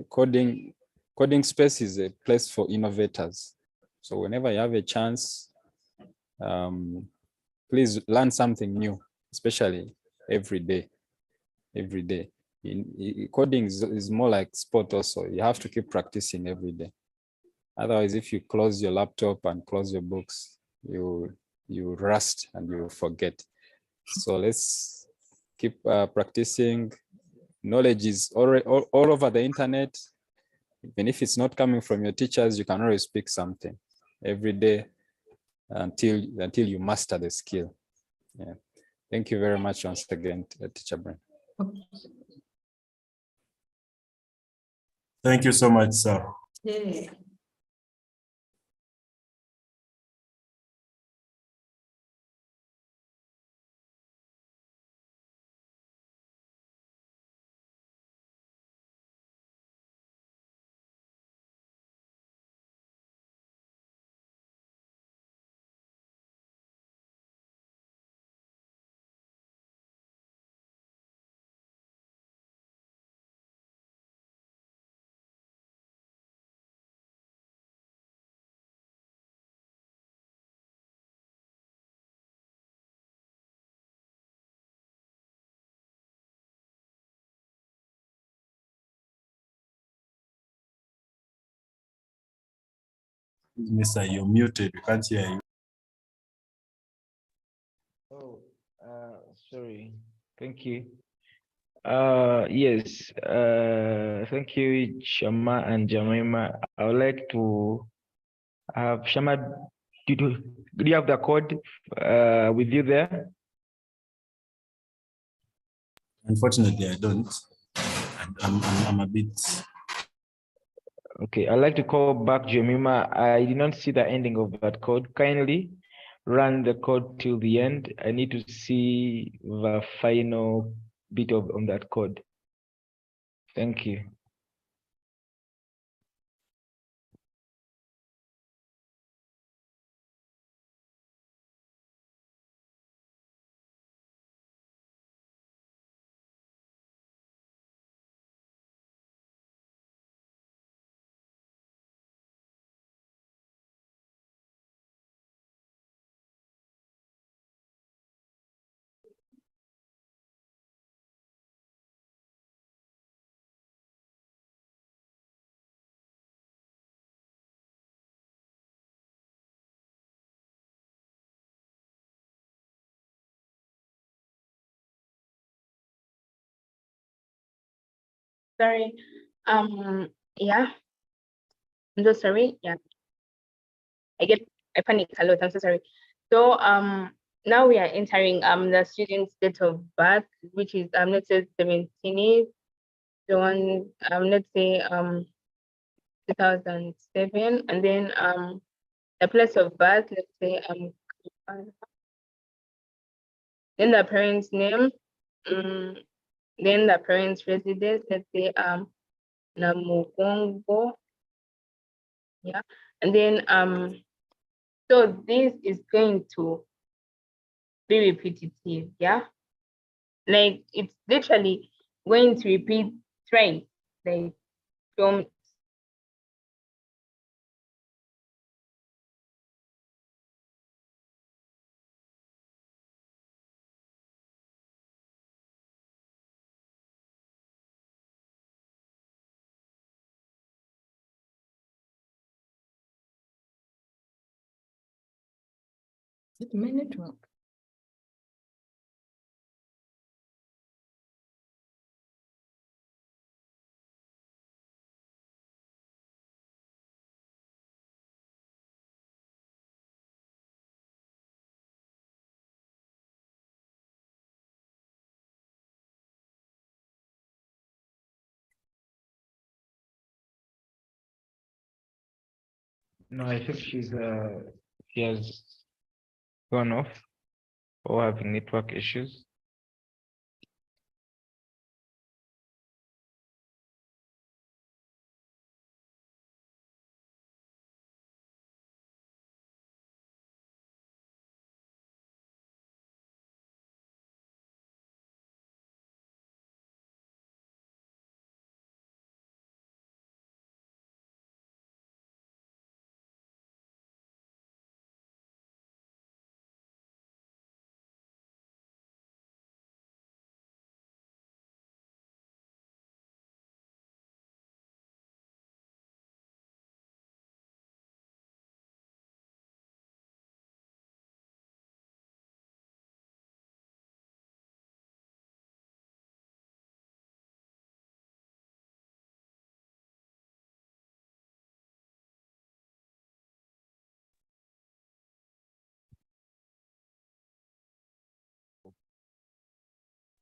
Coding space is a place for innovators. So whenever you have a chance, please learn something new, especially every day. Coding is more like sport also. You have to keep practicing every day. Otherwise, if you close your laptop and close your books, you rust and you forget. So let's keep practicing. Knowledge is all over the internet. Even if it's not coming from your teachers, you can always speak something every day until you master the skill. Yeah. Thank you very much once again, Teacher Brent. Thank you so much, sir. Yeah. Mr. You're muted. We can't hear you. Oh, sorry. Thank you. Yes. Thank you, Shama and Jemima. I would like to have Shama. Do you have the code with you there? Unfortunately, I don't. I'm a bit. Okay, I'd like to call back Jemima. I did not see the ending of that code. Kindly run the code till the end. I need to see the final bit of on that code. Thank you. Sorry. Yeah, I'm so sorry. Yeah, I panic a lot. I'm so sorry. So now we are entering the student's date of birth, which is let's say 17th, let's say 2007, and then the place of birth, let's say then the parent's name, then the parent's residence, let's say Namugongo. Yeah, and then so this is going to be repetitive, yeah, like it's literally going to repeat twice, like from Is it my network? No, I think she has gone off or having network issues.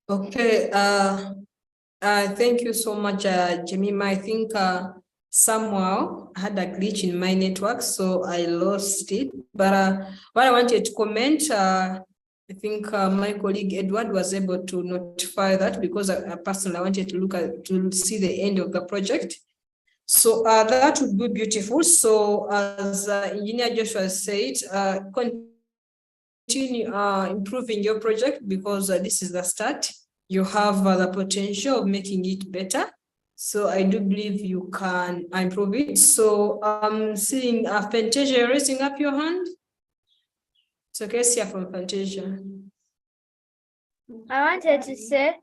Okay, thank you so much, Jemima. I think somehow I had a glitch in my network, so I lost it. But what I wanted to comment, I think my colleague Edward was able to notify that, because I personally wanted to see the end of the project. So that would be beautiful. So as Engineer Joshua said, continue improving your project, because this is the start. You have the potential of making it better. So I do believe you can improve it. So I'm seeing Fantasia raising up your hand. So Kesia from Fantasia. I wanted to say,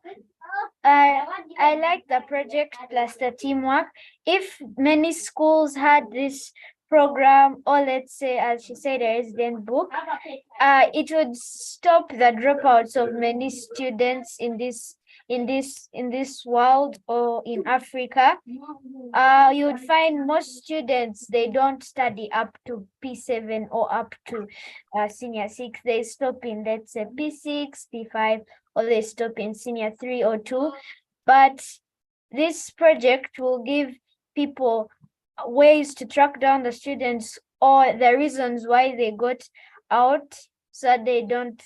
I like the project plus the teamwork. If many schools had this program, or let's say, as she said, a resident book, it would stop the dropouts of many students in this world or in Africa. You would find most students, they don't study up to P7 or up to senior 6. They stop in, let's say, P6, P5, or they stop in senior 3 or 2. But this project will give people ways to track down the students or the reasons why they got out, so that they don't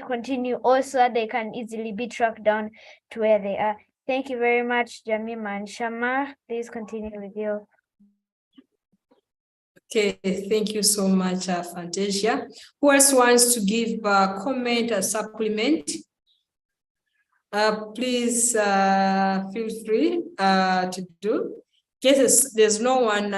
continue, or so that they can easily be tracked down to where they are. Thank you very much, Jemima and Shamar. Please continue with you. Okay, thank you so much, Fantasia. Who else wants to give a comment, a supplement? Please feel free to do. Yes, there's no one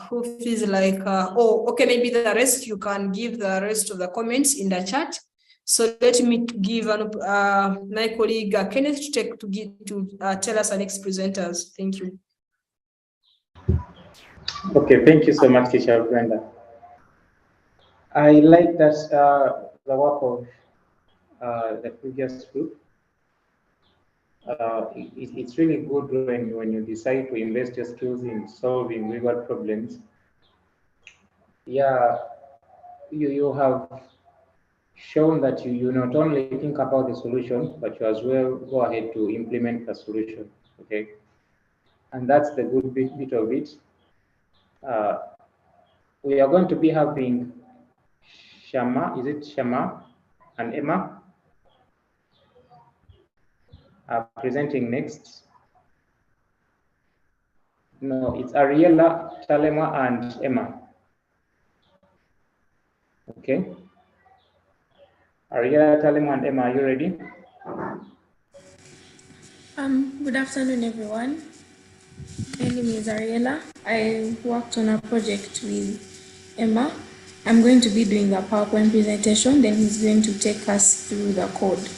who feels like, oh, okay, maybe the rest, you can give the rest of the comments in the chat. So let me give my colleague Kenneth to tell us our next presenters. Thank you. Okay, thank you so much, Teacher Brenda. I like that the work of the previous group. It's really good when you decide to invest your skills in solving real problems. Yeah, you have shown that you not only think about the solution, but you as well go ahead to implement the solution. Okay, and that's the good bit of it. We are going to be having Shama, is it Shama and Emma presenting next. No, it's Ariella, Talema, and Emma. Okay. Ariella, Talema, and Emma, are you ready? Good afternoon, everyone. My name is Ariella. I worked on a project with Emma. I'm going to be doing the PowerPoint presentation, then he's going to take us through the code.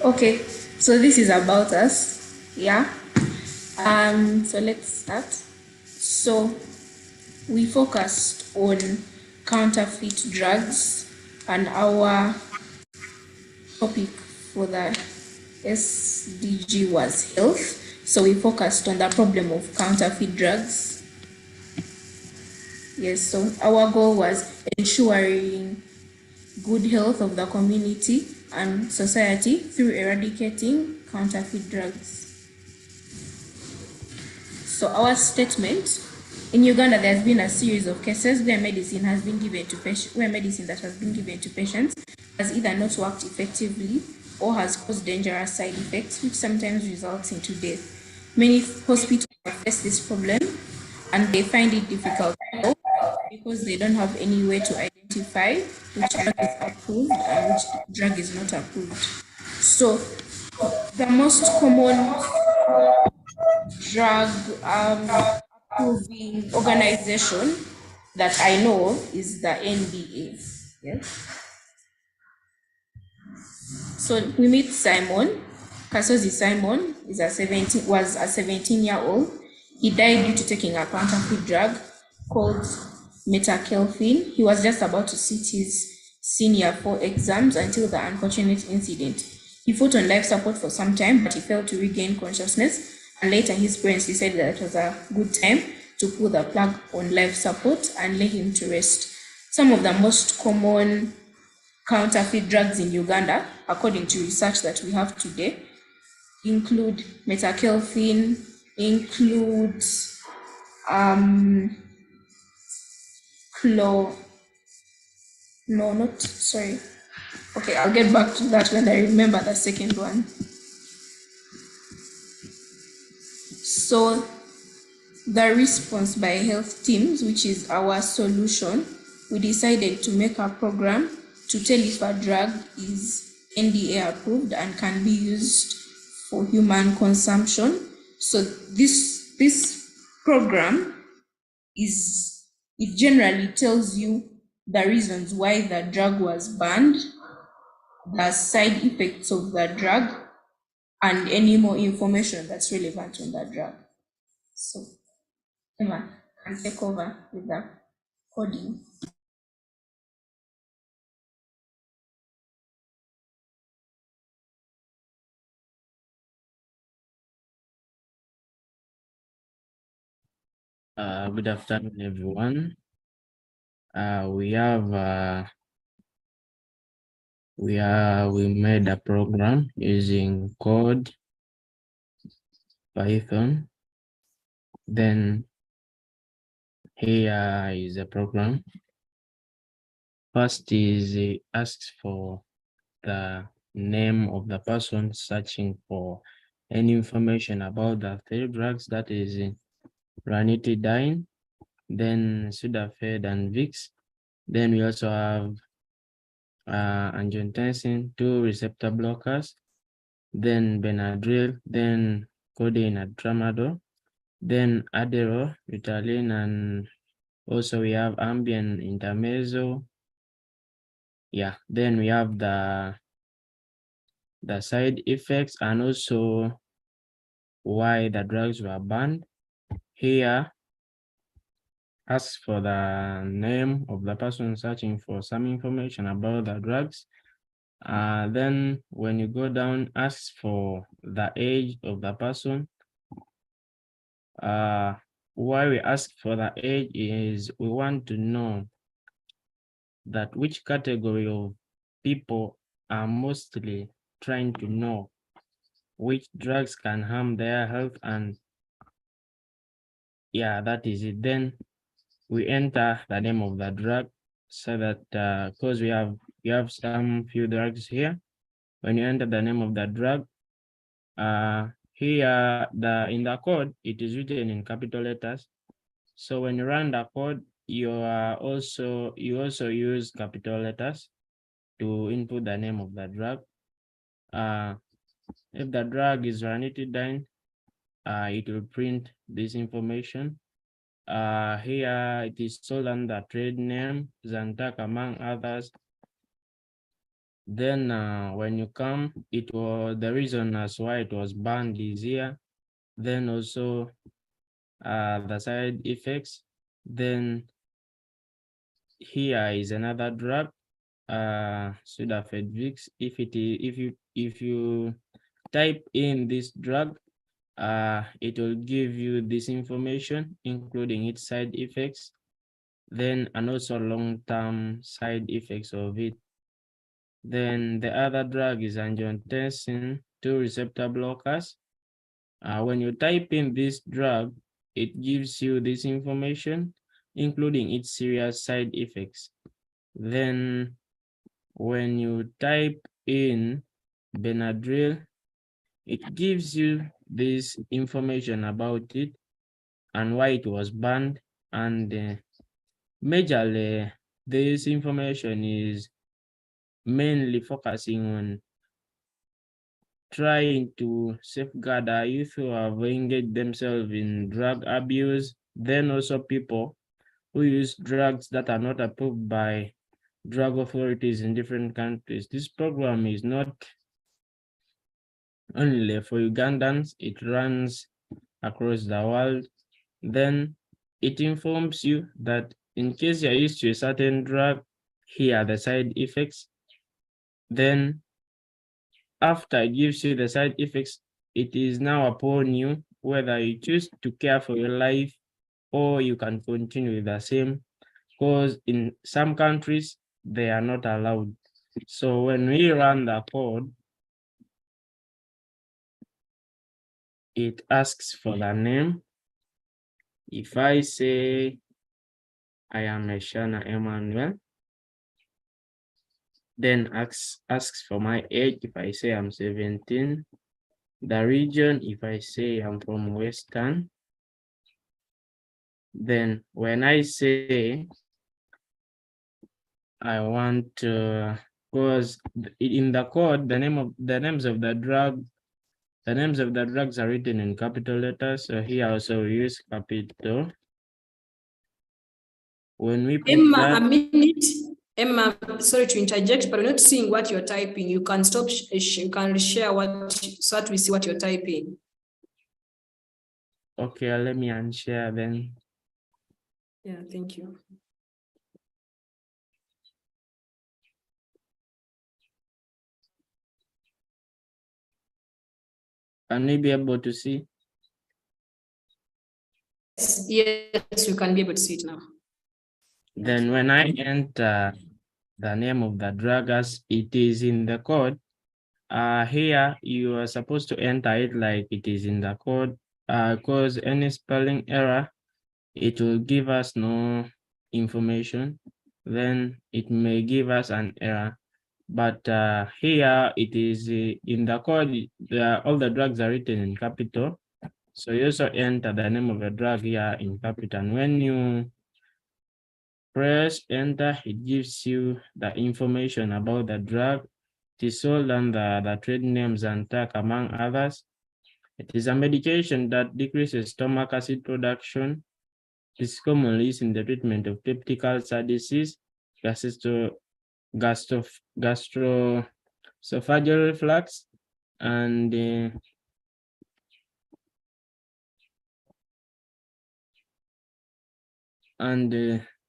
Okay, so this is about us, yeah. So let's start. So we focused on counterfeit drugs, and our topic for the SDG was health. So we focused on the problem of counterfeit drugs. Yes, so our goal was ensuring good health of the community and society through eradicating counterfeit drugs. So our statement, in Uganda, there's been a series of cases where medicine has been given to patients, has either not worked effectively or has caused dangerous side effects, which sometimes results into death. Many hospitals face this problem, and they find it difficult because they don't have any way to identify which drug is approved and which drug is not approved. So the most common drug approving organization that I know is the NBA. Yes. So we meet Simon. Kasozi Simon was a 17-year-old. He died due to taking a counterfeit drug called metakelfin. He was just about to sit his senior 4 exams until the unfortunate incident. He fought on life support for some time, but he failed to regain consciousness. And later his parents decided that it was a good time to pull the plug on life support and lay him to rest. Some of the most common counterfeit drugs in Uganda, according to research that we have today, include methamphetamine, includes Okay, I'll get back to that when I remember the second one. So the response by health teams, which is our solution, we decided to make a program to tell if a drug is NDA approved and can be used for human consumption. So this program it generally tells you the reasons why the drug was banned, the side effects of the drug, and any more information that's relevant on that drug. So Emma can take over with the coding. Good afternoon, everyone. We made a program using code, Python. Then here is a program. First is it asks for the name of the person searching for any information about the three drugs, that is ranitidine, then Sudafed and Vicks. Then we also have angiotensin 2 receptor blockers, then Benadryl, then codeine and tramadol, then Adderall, Ritalin, and also we have Ambien, Intermezzo. Yeah, then we have the side effects and also why the drugs were banned. Here asks for the name of the person searching for some information about the drugs. Then when you go down, asks for the age of the person. Why we ask for the age is we want to know that which category of people are mostly trying to know which drugs can harm their health, and yeah, that is it. Then we enter the name of the drug, so that because we have some few drugs here. When you enter the name of the drug, here in the code it is written in capital letters. So when you run the code, you also use capital letters to input the name of the drug. If the drug is ranitidine, it will print this information. Here it is sold under trade name Zantac, among others. Then when you come, it was the reason as why it was banned is here. Then also the side effects. Then here is another drug, Sudafed Vicks. If you type in this drug, it will give you this information, including its side effects, then and also long-term side effects of it. Then the other drug is angiotensin 2 receptor blockers. When you type in this drug, it gives you this information, including its serious side effects. Then when you type in Benadryl, it gives you this information about it and why it was banned. And majorly, this information is mainly focusing on trying to safeguard our youth who have engaged themselves in drug abuse, then also people who use drugs that are not approved by drug authorities in different countries. This program is not only for Ugandans, it runs across the world. Then it informs you that in case you're used to a certain drug, here are the side effects. Then after it gives you the side effects, it is now upon you whether you choose to care for your life or you can continue with the same, because in some countries they are not allowed. So when we run the code, it asks for the name. If I say I am Eshana Emmanuel, then asks for my age. If I say I'm 17, the region, if I say I'm from Western, then when I say I want to, because in the code, the names of the drugs are written in capital letters. So here also we use capital. When we put Emma, that, a minute. Emma, sorry to interject, but we're not seeing what you're typing. You can stop, you can share so that we see what you're typing. okay, let me unshare then. Yeah, thank you. Can we be able to see? Yes, you can be able to see it now. Then when I enter the name of the drug as it is in the code, here you are supposed to enter it like it is in the code, because any spelling error, it will give us no information. Then it may give us an error. But here it is in the code, all the drugs are written in capital. So you also enter the name of the drug here in capital. And when you press enter, it gives you the information about the drug. It is sold under the trade names Zantac, among others. It is a medication that decreases stomach acid production. It is commonly used in the treatment of peptic ulcer disease, gastroesophageal reflux, and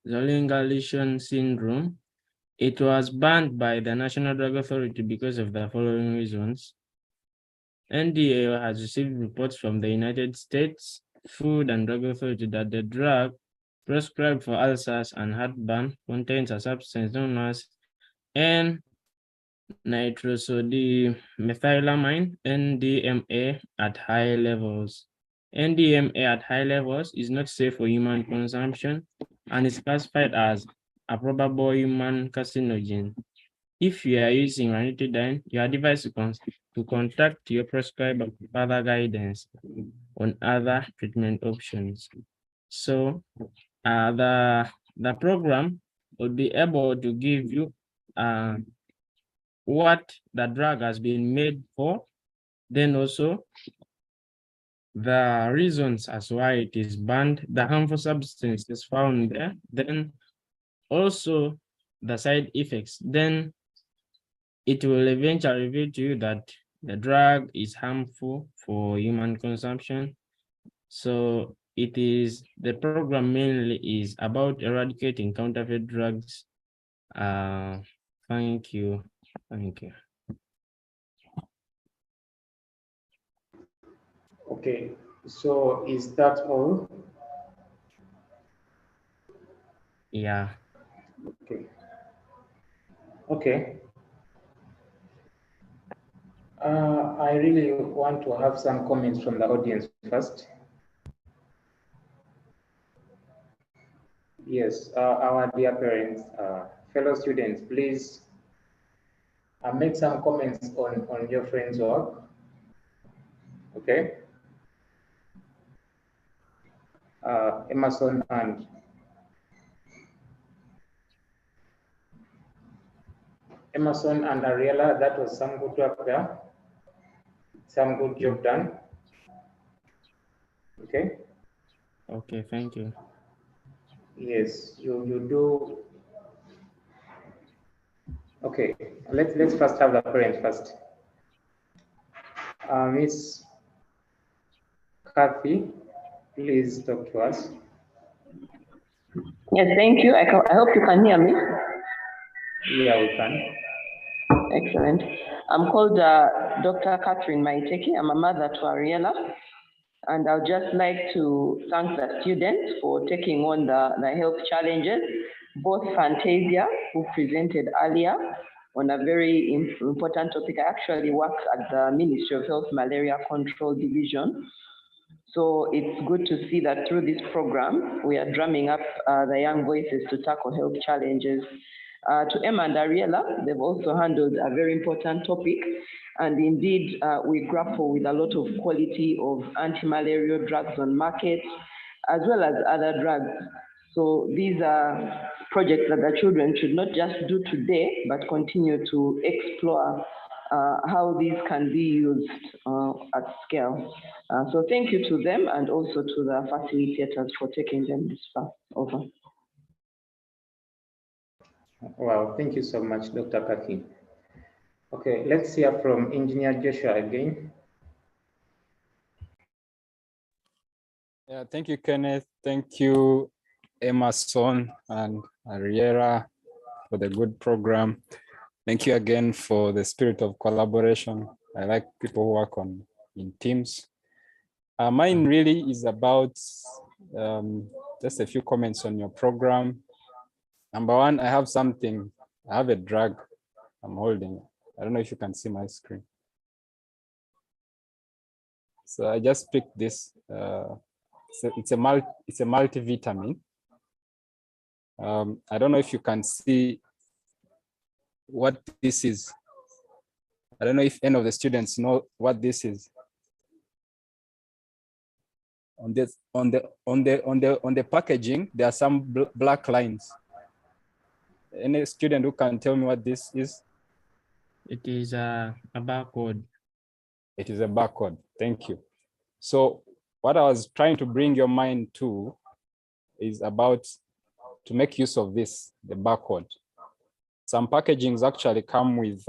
Zollinger-Leishman syndrome. It was banned by the National Drug Authority because of the following reasons. NDA has received reports from the United States Food and Drug Authority that the drug prescribed for ulcers and heartburn contains a substance known as N-nitrosodimethylamine, NDMA, at high levels. NDMA at high levels is not safe for human consumption and is classified as a probable human carcinogen. If you are using ranitidine, you are advised to contact your prescriber for further guidance on other treatment options. So the program will be able to give you what the drug has been made for, then also the reasons as why it is banned, the harmful substances found there, then also the side effects. Then it will eventually reveal to you that the drug is harmful for human consumption. So it is, the program mainly is about eradicating counterfeit drugs. Thank you. Thank you. Okay, so is that all? Yeah. Okay. Okay. I really want to have some comments from the audience first. Yes, our dear parents, fellow students, please make some comments on your friend's work. Okay. Emerson and Ariella, that was some good work there. Some good job done. Okay. Okay, thank you. Yes, you do. Okay, let's first have the parent first. Miss Kathy, please talk to us. Yes, thank you. I hope you can hear me. Yeah, we can. Excellent. I'm called Dr. Catherine Maiteki. I'm a mother to Ariella. And I'd just like to thank the students for taking on the health challenges, both Fantasia, who presented earlier on a very important topic. I actually work at the Ministry of Health Malaria Control Division. So it's good to see that through this program, we are drumming up the young voices to tackle health challenges. To Emma and Ariella, they've also handled a very important topic. And indeed, we grapple with a lot of quality of anti-malarial drugs on market, as well as other drugs. So these are projects that the children should not just do today, but continue to explore how these can be used at scale. So thank you to them and also to the facilitators for taking them this far. Over. Wow, thank you so much, Dr. Kathy. Okay, let's hear from Engineer Joshua again. Yeah, thank you, Kenneth. Thank you, Emerson and Ariera, for the good program. Thank you again for the spirit of collaboration. I like people who work in teams. Mine really is about just a few comments on your program. Number one, I have a drug I'm holding. I don't know if you can see my screen. So I just picked this. It's a multivitamin. I don't know if you can see what this is. I don't know if any of the students know what this is. On the packaging, there are some black lines. Any student who can tell me what this is? It is a barcode. It is a barcode. Thank you. So what I was trying to bring your mind to is about to make use of this, the barcode. Some packagings actually come with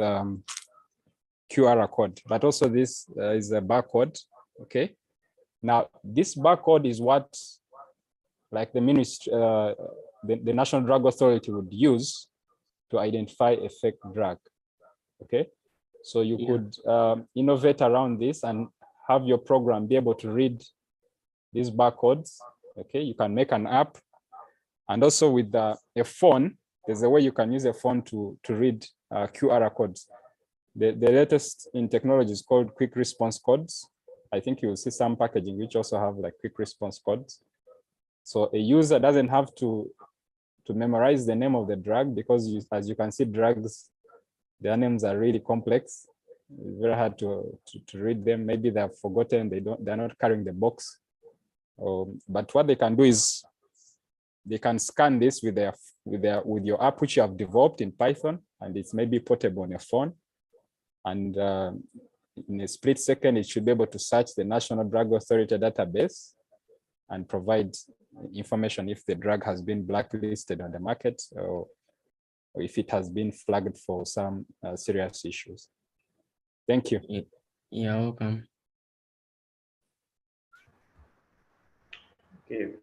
QR code, but also this is a barcode, okay? Now, this barcode is what, like the ministry, the National Drug Authority would use to identify a fake drug, okay? So you could innovate around this and have your program be able to read these barcodes, okay? You can make an app, and also with a phone, there's a way you can use a phone to read QR codes. The latest in technology is called quick response codes. I think you'll see some packaging which also have like quick response codes. So a user doesn't have to memorize the name of the drug, because as you can see, drugs, their names are really complex. It's very hard to read them. Maybe they have forgotten, they're not carrying the box. But what they can do is they can scan this with your app, which you have developed in Python, and it's maybe portable on your phone. And in a split second, it should be able to search the National Drug Authority database and provide information if the drug has been blacklisted on the market, or if it has been flagged for some serious issues. Thank you. You're welcome. Okay,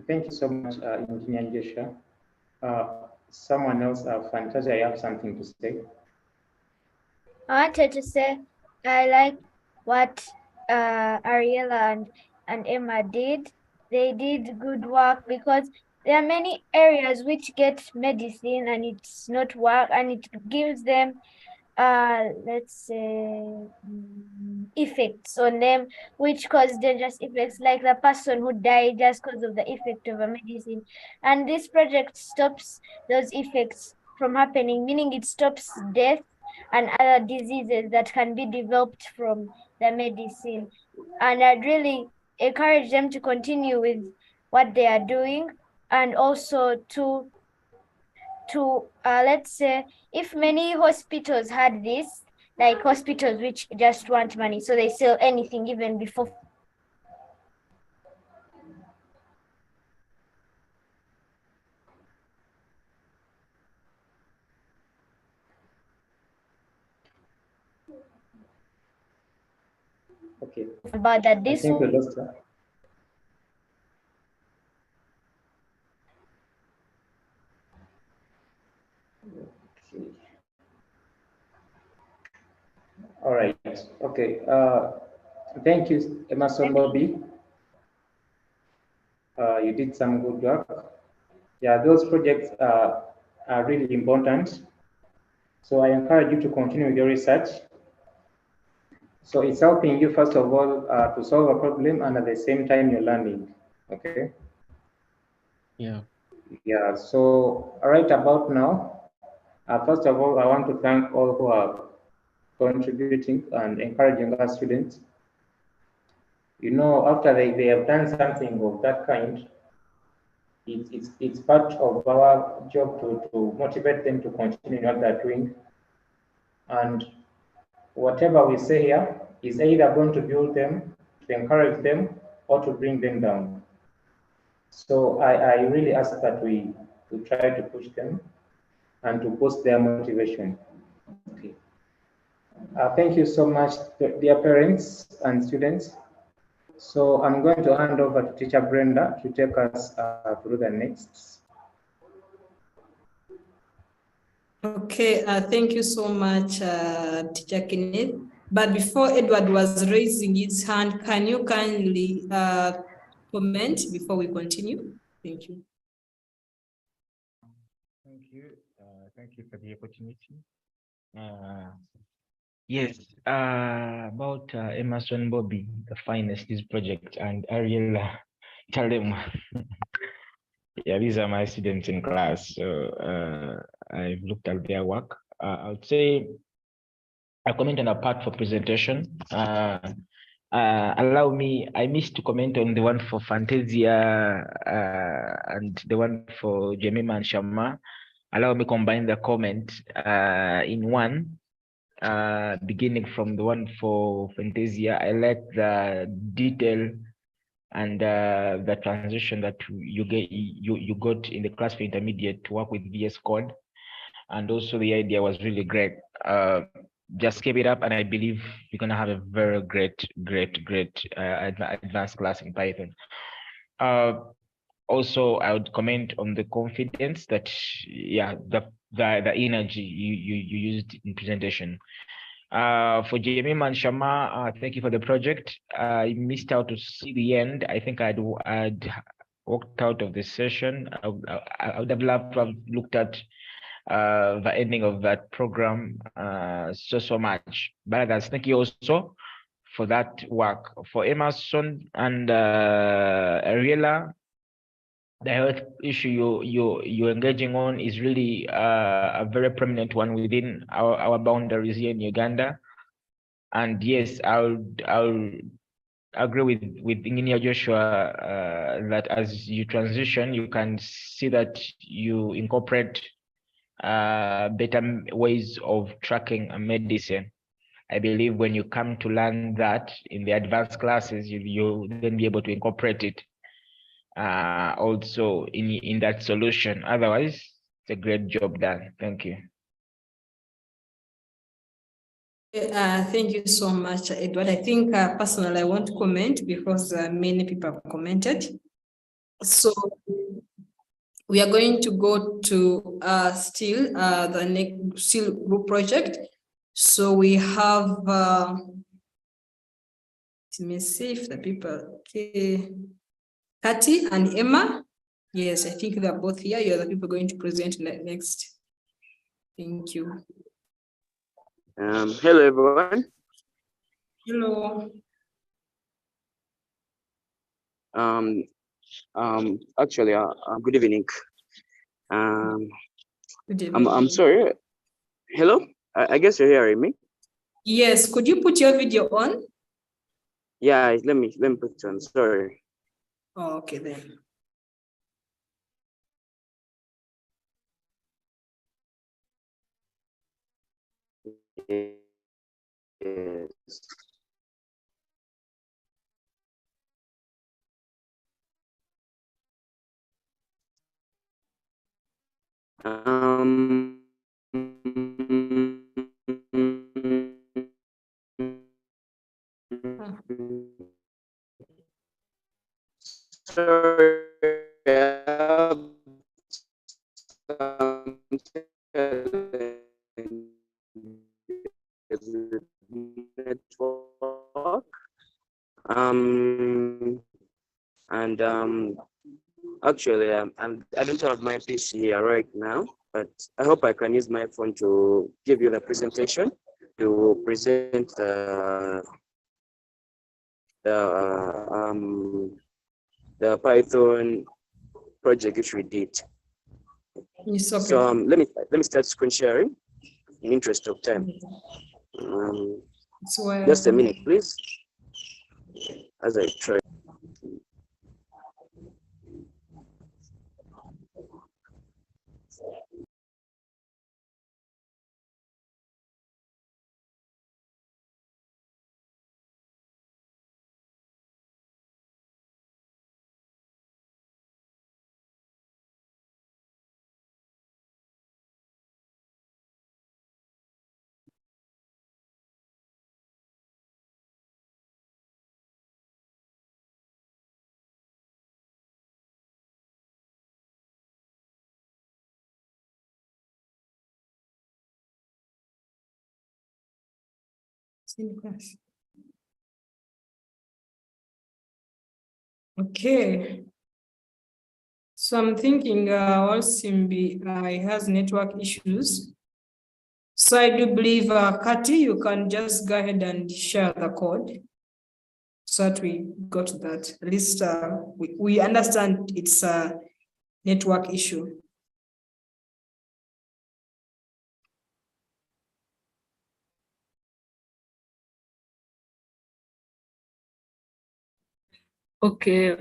thank you so much, Engineer Joshua. Someone else, Fantasia, you have something to say? I wanted to say I like what Ariella and Emma did. They did good work, because there are many areas which get medicine and it's not work, and it gives them let's say effects on them which cause dangerous effects, like the person who died just because of the effect of a medicine. And this project stops those effects from happening, meaning it stops death and other diseases that can be developed from the medicine. And I'd really encourage them to continue with what they are doing, and also to let's say, if many hospitals had this, like hospitals which just want money, so they sell anything even before. Okay. About that, this I think we lost her. Okay. All right. Okay. Thank you, Emerson Bobby. You did some good work. Yeah, those projects are really important. So I encourage you to continue with your research. So it's helping you, first of all, to solve a problem, and at the same time, you're learning. Okay. Yeah. Yeah. So right about now, first of all, I want to thank all who are contributing and encouraging our students. You know, after they have done something of that kind, it's part of our job to motivate them to continue what they're doing. And whatever we say here is either going to build them, to encourage them, or to bring them down. So I really ask that we try to push them and to boost their motivation. Okay. Thank you so much, dear parents and students. So I'm going to hand over to Teacher Brenda to take us through the next. Okay, thank you so much, Teacher Kenneth. But before Edward was raising his hand, can you kindly comment before we continue? Thank you. Thank you. Thank you for the opportunity. Yes, about Emerson Bobby, the finest this project, and Ariel Chalema. Yeah, these are my students in class. So I've looked at their work. I would say I comment on a part for presentation. Allow me, I missed to comment on the one for Fantasia and the one for Jemima and Shama. Allow me combine the comment in one, beginning from the one for Fantasia. I like the detail and the transition that you got in the class for intermediate to work with VS Code. And also the idea was really great. Just keep it up, and I believe you're gonna have a very great advanced class in Python. Also, I would comment on the confidence that, yeah, the energy you used in presentation. For Jemima and Shama, thank you for the project. I missed out to see the end. I think I'd walked out of the session. I would have loved to have looked at the ending of that program so much. But thank you also for that work. For Emerson and Ariela, the health issue you're engaging on is really a very prominent one within our boundaries here in Uganda. And yes, I'll agree with Engineer Joshua that as you transition, you can see that you incorporate better ways of tracking a medicine. I believe when you come to learn that in the advanced classes, you'll then be able to incorporate it also in that solution. Otherwise, it's a great job done. Thank you. Thank you so much, Edward. I think personally, I won't comment because many people have commented. So we are going to go to still the next still group project. So we have, let me see if the people, okay, Kati and Emma. Yes, I think they're both here. You're the people going to present next. Thank you. Hello, everyone. Hello. Actually, good evening. Good evening. I'm sorry. Hello, I guess you're hearing me. Yes, could you put your video on? Yeah, let me put it on. Sorry. Oh, okay then. Yes. Sorry, Actually, I don't have my PC here right now, but I hope I can use my phone to give you the presentation to present the Python project which we did. It's okay. So let me start screen sharing in the interest of time. Just a minute, please, as I try. Okay. So I'm thinking Walsimbi has network issues. So I do believe, Kati, you can just go ahead and share the code so that we got that. At least we understand it's a network issue. Okay,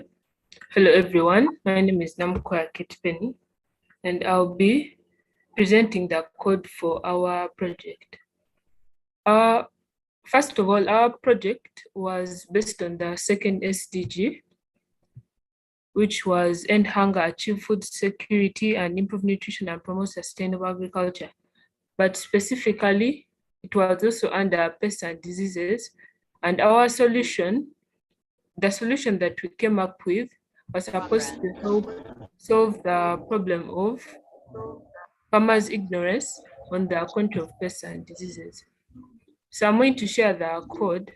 hello everyone. My name is Namkoya Ketpenny, and I'll be presenting the code for our project. First of all, our project was based on the second SDG, which was end hunger, achieve food security, and improve nutrition and promote sustainable agriculture. But specifically, it was also under pests and diseases. And our solution, the solution that we came up with, was supposed to help solve the problem of farmers' ignorance on the control of pests and diseases. So I'm going to share the code.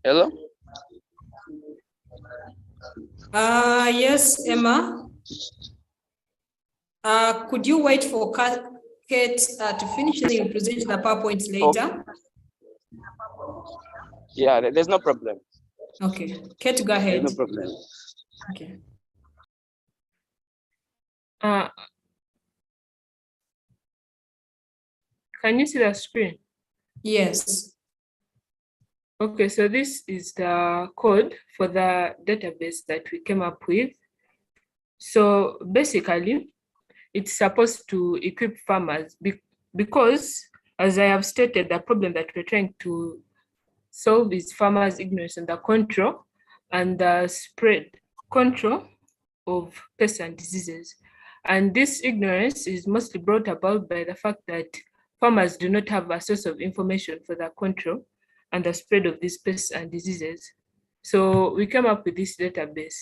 Hello? Yes, Emma. Could you wait for Kate to finish the presentation the PowerPoints later? Yeah, there's no problem. Okay, Kate, go ahead. There's no problem. Okay. Can you see the screen? Yes. Okay, so this is the code for the database that we came up with. So basically, it's supposed to equip farmers because, as I have stated, the problem that we're trying to solve is farmers' ignorance and the control and the spread control of pests and diseases. And this ignorance is mostly brought about by the fact that farmers do not have a source of information for the control and the spread of these pests and diseases. So we came up with this database.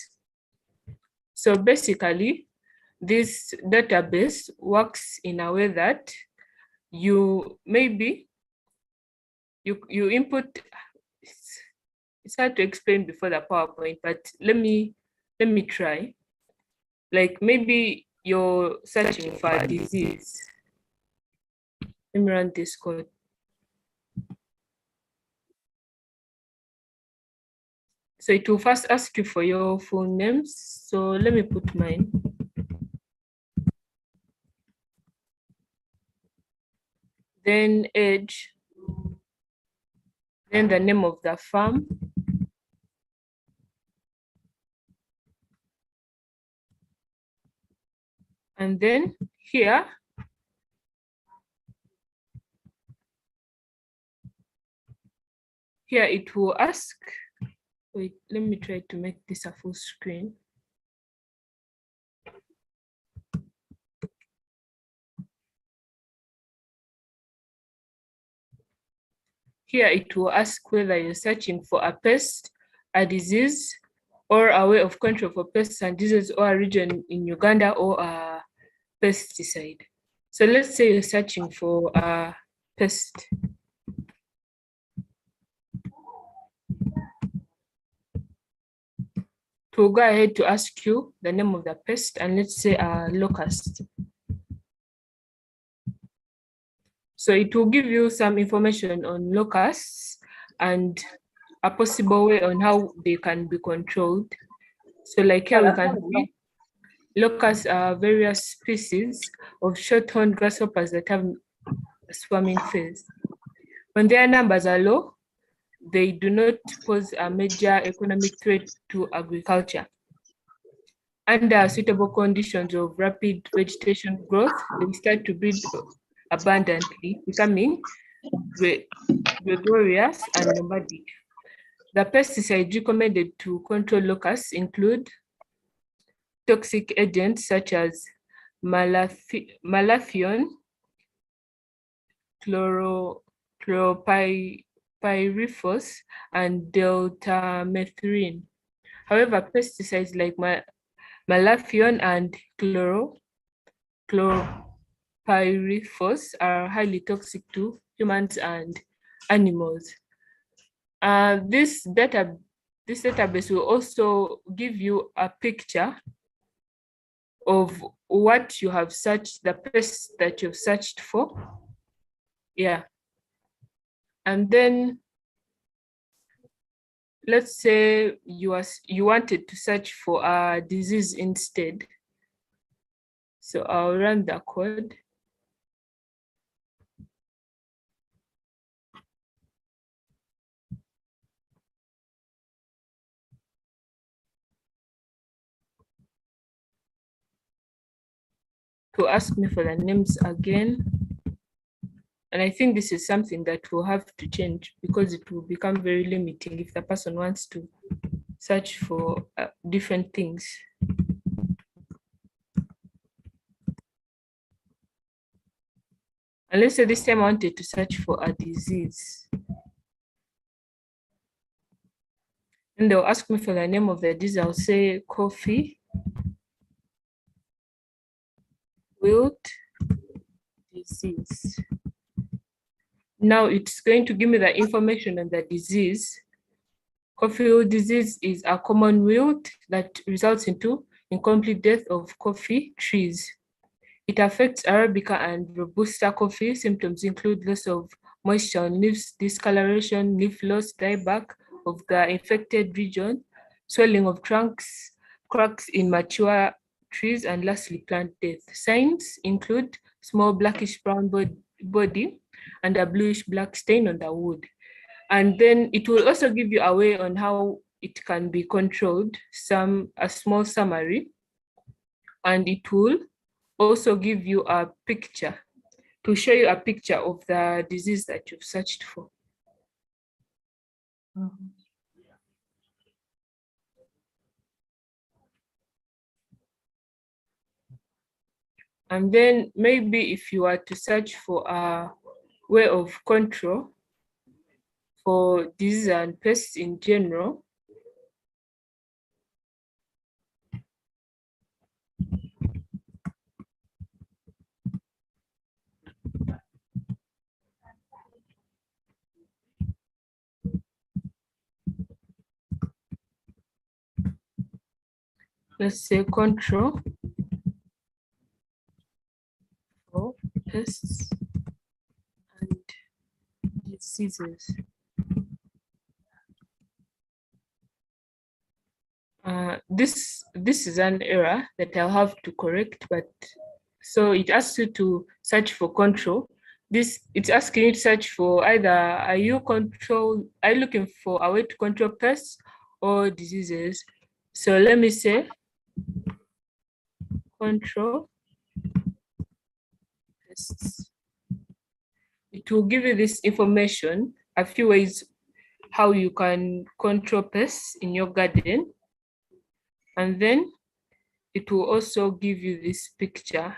So basically, this database works in a way that you input, it's hard to explain before the PowerPoint, but let me try. Like maybe you're searching for a disease. Let me run this code. So it will first ask you for your full names. So let me put mine. Then age, then the name of the farm, and then here, it will ask, wait, let me try to make this a full screen. Here it will ask whether you're searching for a pest, a disease, or a way of control for pests and diseases, or a region in Uganda, or a pesticide. So let's say you're searching for a pest. it will go ahead to ask you the name of the pest, and let's say locust. So it will give you some information on locusts and a possible way on how they can be controlled. So like here we can see locusts are various species of short-horned grasshoppers that have a swarming phase. When their numbers are low, they do not pose a major economic threat to agriculture. Under suitable conditions of rapid vegetation growth, they start to breed abundantly, becoming gregarious and nomadic. The pesticides recommended to control locusts include toxic agents such as malathion, chloropyrifos, and deltamethrin. However, pesticides like malathion and chloropyrifos are highly toxic to humans and animals. This database will also give you a picture of what you have searched, the pests that you've searched for. Yeah. And then let's say you wanted to search for a disease instead. So I'll run the code. To ask me for the names again. And I think this is something that will have to change because it will become very limiting if the person wants to search for different things. And let's say this time I wanted to search for a disease. And they'll ask me for the name of the disease. I'll say coffee wilt disease. Now it's going to give me the information on the disease. Coffee wilt disease is a common wilt that results into incomplete death of coffee trees. It affects Arabica and Robusta coffee. Symptoms include loss of moisture on leaves, discoloration, leaf loss, dieback of the infected region, swelling of trunks, cracks in mature trees, and lastly, plant death. Signs include small blackish brown body and a bluish black stain on the wood. And then it will also give you a way on how it can be controlled, a small summary, and it will also give you a picture to show you a picture of the disease that you've searched for. And then maybe if you are to search for a way of control for disease and pests in general, let's say control for pests and diseases. This is an error that I'll have to correct, but so it asks you to search for control. It's asking you to search for either are you looking for a way to control pests or diseases? So let me say control pests. It will give you this information, a few ways how you can control pests in your garden. And then it will also give you this picture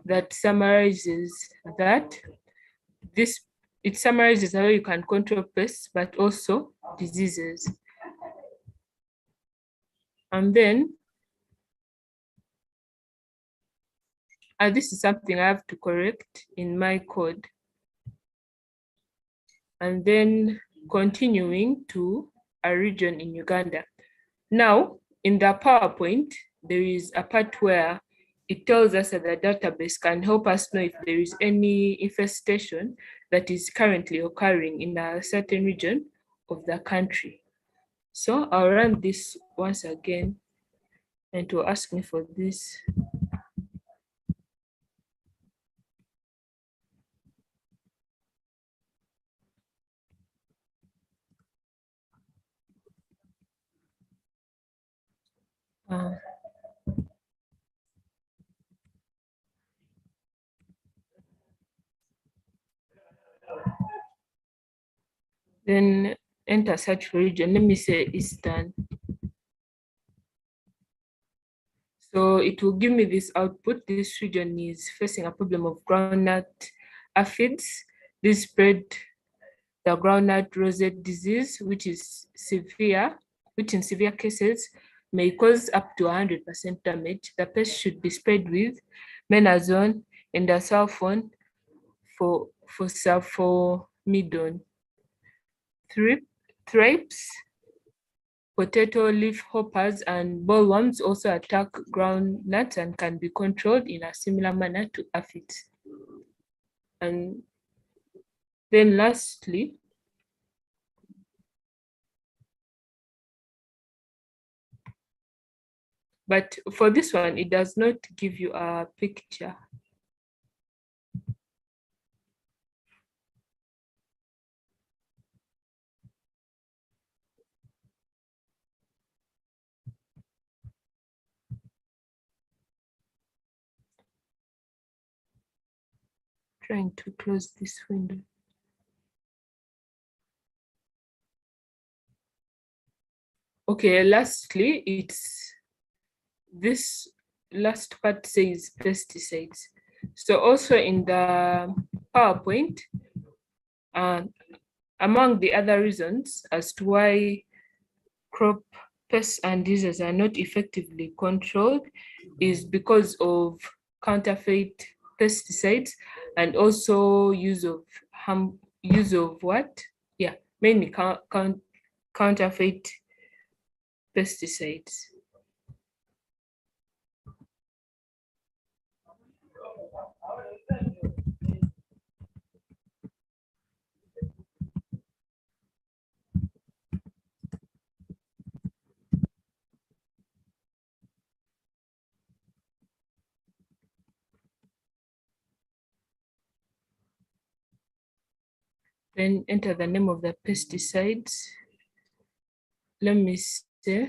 that summarizes that. It summarizes how you can control pests, but also diseases. And then this is something I have to correct in my code. And then continuing to a region in Uganda. Now, in the PowerPoint, there is a part where it tells us that the database can help us know if there is any infestation that is currently occurring in a certain region of the country. So I'll run this once again, and it will ask me for this. Then enter search for region. Let me say Eastern. So it will give me this output. This region is facing a problem of groundnut aphids. This spread the groundnut rosette disease, which is severe, which in severe cases may cause up to 100% damage. The pest should be sprayed with menazone and sulfone for sulfamidone. Thrips, potato leaf hoppers, and bollworms also attack groundnuts and can be controlled in a similar manner to aphids. And then lastly, but for this one, it does not give you a picture. Trying to close this window. Okay, lastly, it's this last part says pesticides. So also in the PowerPoint, among the other reasons as to why crop pests and diseases are not effectively controlled is because of counterfeit pesticides and also use of what? Yeah, mainly counterfeit pesticides. Then enter the name of the pesticides. Let me see.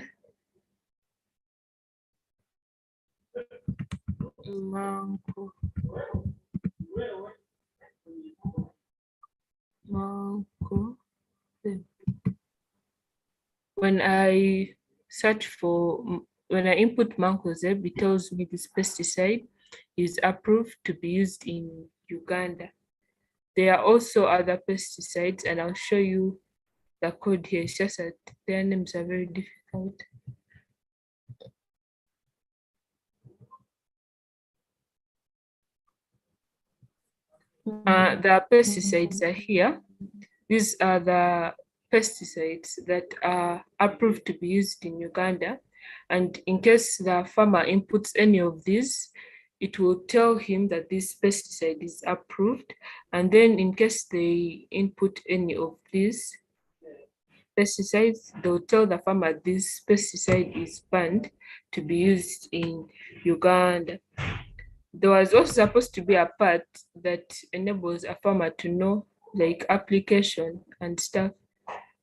Mango. When I search for, when I input mancozeb, it tells me this pesticide is approved to be used in Uganda. There are also other pesticides, and I'll show you the code here. It's just that their names are very difficult. The pesticides are here. These are the pesticides that are approved to be used in Uganda. And in case the farmer inputs any of these, it will tell him that this pesticide is approved. And then in case they input any of these pesticides, they'll tell the farmer this pesticide is banned to be used in Uganda. There was also supposed to be a part that enables a farmer to know like application and stuff,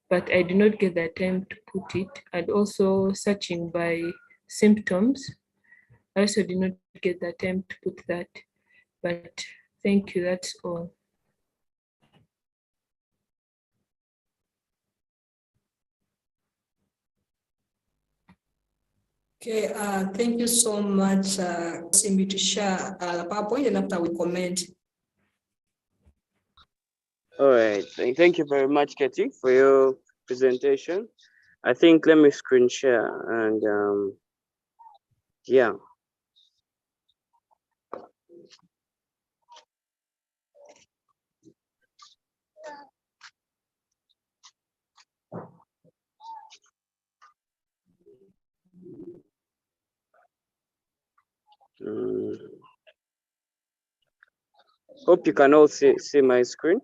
but I did not get the time to put it. And also searching by symptoms, I also did not get the time to put that, but thank you, that's all. Okay, thank you so much, Simbi, to share the PowerPoint, and after we comment. All right, thank you very much, Katie, for your presentation. I think let me screen share and yeah. Hope you can all see my screen.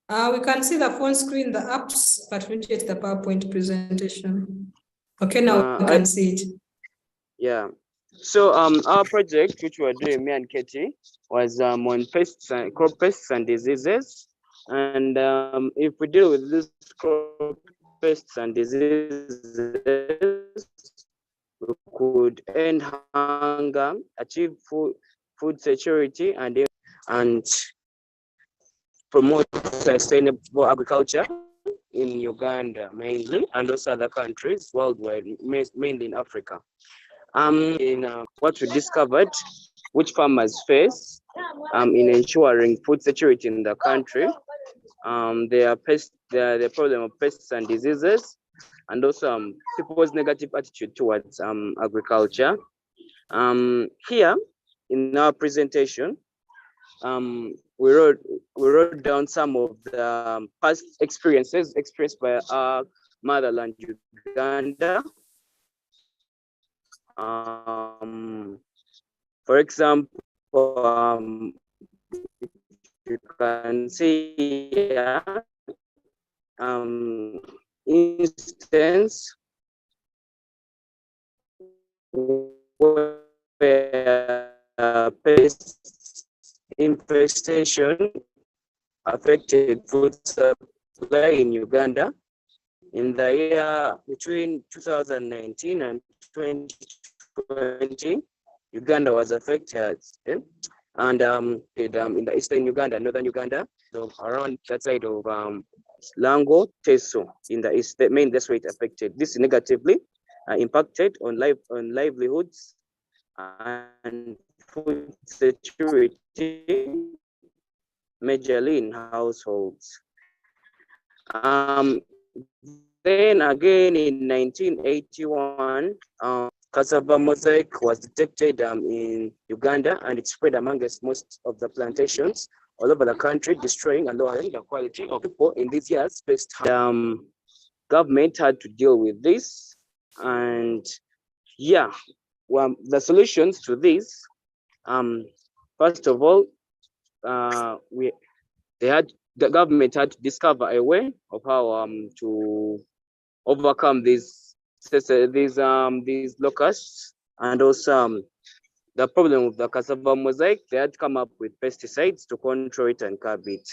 We can see the phone screen, the apps, but we get the PowerPoint presentation. Okay, now we can see it. Yeah. So our project, which we were doing, me and Katie, was on crop pests and diseases. And if we deal with these crop pests and diseases, we could end hunger, achieve food security, and promote sustainable agriculture in Uganda mainly, and also other countries worldwide, mainly in Africa. What we discovered, which farmers face in ensuring food security in the country, the problem of pests and diseases, and also people's negative attitude towards agriculture. Here in our presentation, we wrote down some of the past experiences experienced by our motherland, Uganda. For example, you can see here, instance where pest infestation affected food supply in Uganda in the year between 2019 and 2020. Uganda was affected, and in the eastern Uganda, northern Uganda, so around that side of Lango, Teso, in the east, that's where it affected. This negatively impacted on livelihoods and food security, majorly in households. Then again in 1981, cassava mosaic was detected in Uganda, and it spread amongst most of the plantations all over the country, destroying and lowering the quality of people in these years. Government had to deal with this, and yeah, well, the solutions to this, first of all, the government had to discover a way of how to overcome these locusts, and also the problem of the cassava mosaic. They had to come up with pesticides to control it and curb it.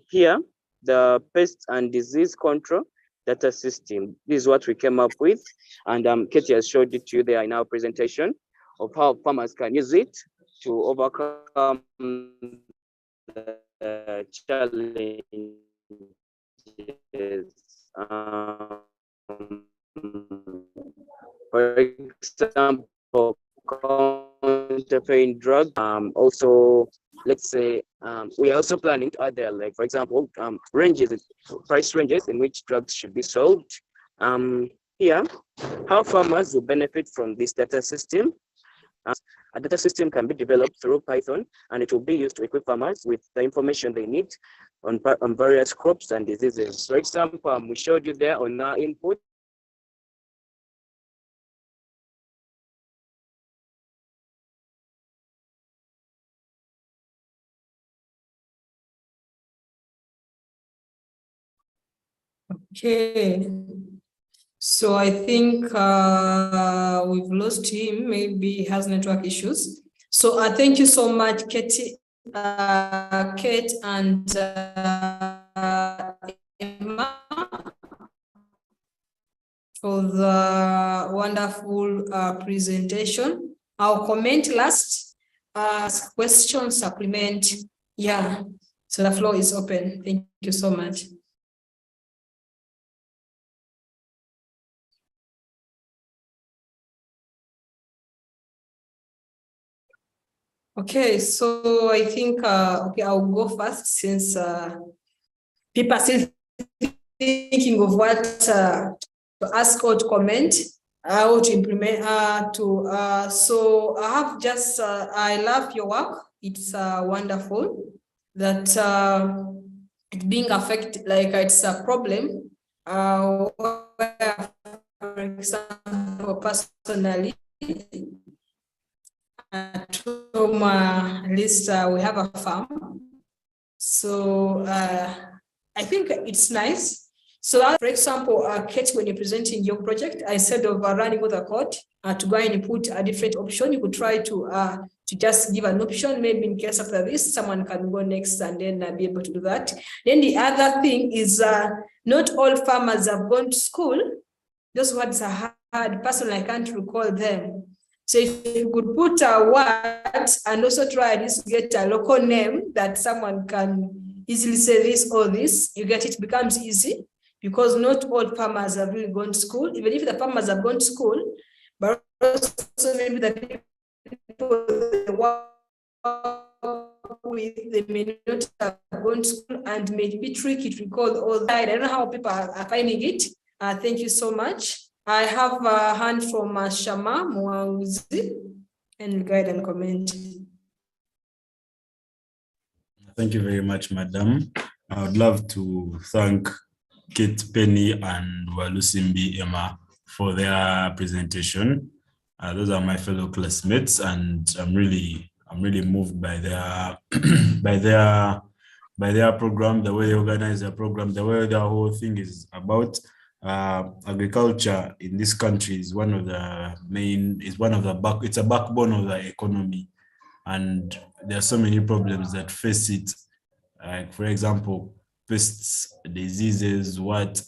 Here, the pest and disease control data system. This is what we came up with, and Katie has showed it to you there in our presentation of how farmers can use it to overcome the challenges. For example, counterfeit drug. Also, let's say we are also planning to add there, like for example, price ranges in which drugs should be sold. Here, how farmers will benefit from this data system. A data system can be developed through Python, and it will be used to equip farmers with the information they need on various crops and diseases. For example, we showed you there on our input. Okay. So I think we've lost him. Maybe he has network issues. So thank you so much, Katie, Kate, and Emma, for the wonderful presentation. I'll comment last, ask questions, supplement. Yeah, so the floor is open. Thank you so much. Okay, so I think okay, I'll go first since people are still thinking of what to ask or to comment, how to implement. So I have just I love your work. It's wonderful. that it's being affected, like it's a problem. Where, for example, personally, at home, at least we have a farm. So I think it's nice. So for example, Kate, when you're presenting your project, instead of running with a code to go and put a different option, you could try to just give an option. Maybe in case after this, someone can go next and then be able to do that. Then the other thing is not all farmers have gone to school. Those words are hard. Personally, I can't recall them. So if you could put a word and also try to get a local name that someone can easily say this or this, you get it becomes easy, because not all farmers have really gone to school. Even if the farmers have gone to school, but also maybe the people they work with, they may not have gone to school and may be tricky to recall all that. I don't know how people are finding it. Thank you so much. I have a hand from Shama Mwanguzi, and guide and comment. Thank you very much, Madam. I would love to thank Kate Penny and Walusimbi Emma for their presentation. Those are my fellow classmates, and I'm really moved by their by their program, the way they organize their program, the way their whole thing is about. Agriculture in this country is one of the main, it's a backbone of the economy, and there are so many problems that face it. Like, for example, pests, diseases, and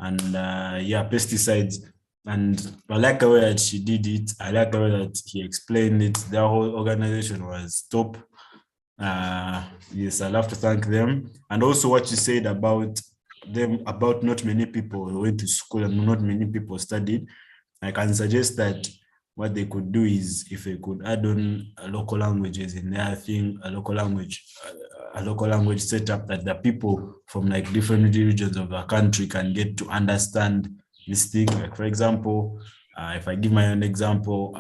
pesticides. And I like the way that she did it. I like the way that he explained it. Their whole organization was top. Yes, I love to thank them. And also what you said about them, about not many people went to school and not many people studied. I can suggest that what they could do is, if they could add on local languages in their thing, a local language setup, that the people from like different regions of the country can get to understand this thing. Like, for example, if I give my own example,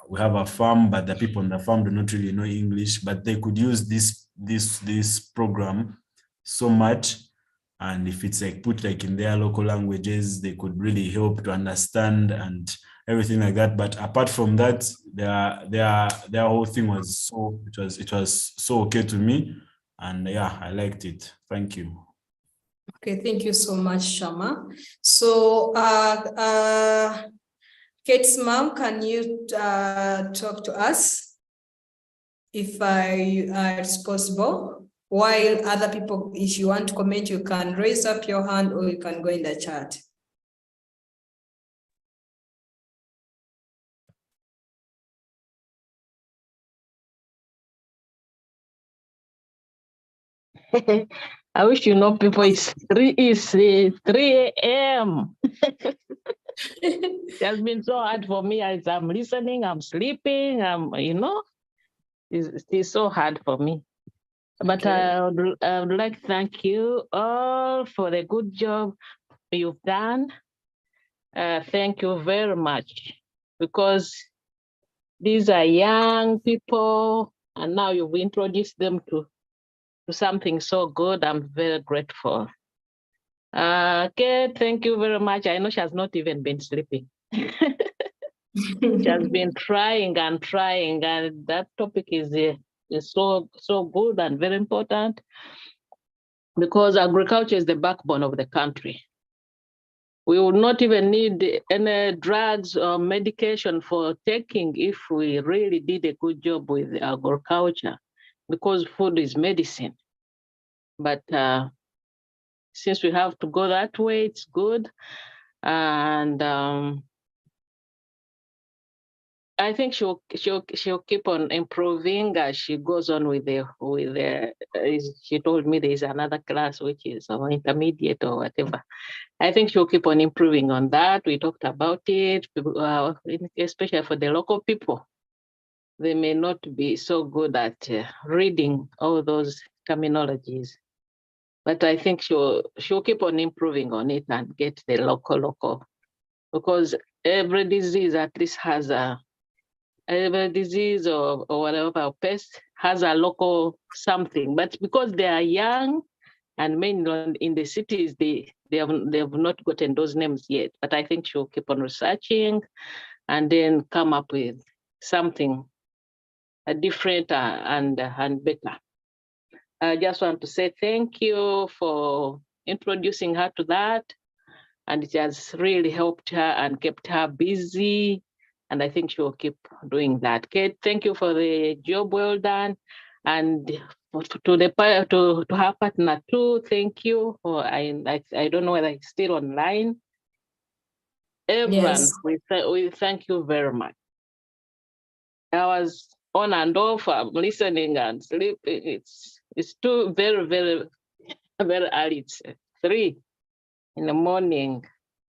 we have a farm, but the people on the farm do not really know English, but they could use this program so much. And if it's like put like in their local languages, they could really help to understand and everything like that. But apart from that, their whole thing was it was so okay to me, and yeah, I liked it. Thank you. Okay, thank you so much, Shama. So Kate's mom, can you talk to us if it's possible? While other people, if you want to comment, you can raise up your hand or you can go in the chat. I wish you know people, it's 3 a.m. It has been so hard for me as I'm listening, I'm sleeping, it's so hard for me. But I would like to thank you all for the good job you've done. Thank you very much, because these are young people and now you've introduced them to something so good. I'm very grateful. Okay, thank you very much. I know she has not even been sleeping. She has been trying, and that topic is so good and very important, because agriculture is the backbone of the country. We would not even need any drugs or medication for taking if we really did a good job with agriculture, because food is medicine. But since we have to go that way, it's good. And I think she'll keep on improving as she goes on with the. She told me there's another class which is intermediate or whatever. I think she'll keep on improving on that. We talked about it, especially for the local people. They may not be so good at reading all those terminologies, but I think she'll keep on improving on it and get the local, because every disease at least has every disease or whatever pest has a local something, but because they are young and mainly in the cities, they have not gotten those names yet. But I think she'll keep on researching and then come up with something different and better. I just want to say thank you for introducing her to that. And it has really helped her and kept her busy. And I think she will keep doing that. Kate, thank you for the job well done. And to her partner too, thank you. I don't know whether it's still online. Everyone, Yes. we thank you very much. I was on and off, I'm listening and sleeping. It's too very, very, very early. It's 3 in the morning.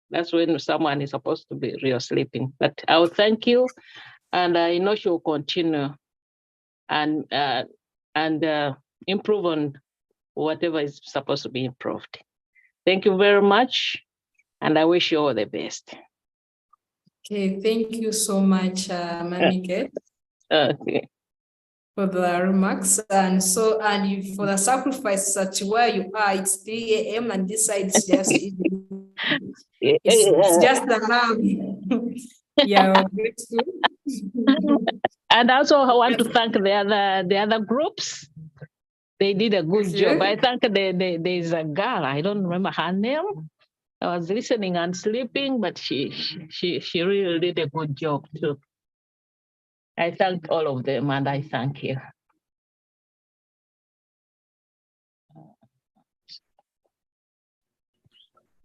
That's when someone is supposed to be real sleeping. But I'll thank you, and I know she'll continue and improve on whatever is supposed to be improved. Thank you very much, and I wish you all the best. Okay, thank you so much, Mami Kate. Okay. For the remarks, and for the sacrifice that where you are, it's 3 a.m. and this side is just it's just the love. Yeah, grateful. And also I want to thank the other groups. They did a good job. I thank there's a girl, I don't remember her name. I was listening and sleeping, but she really did a good job too. I thank all of them, and I thank you.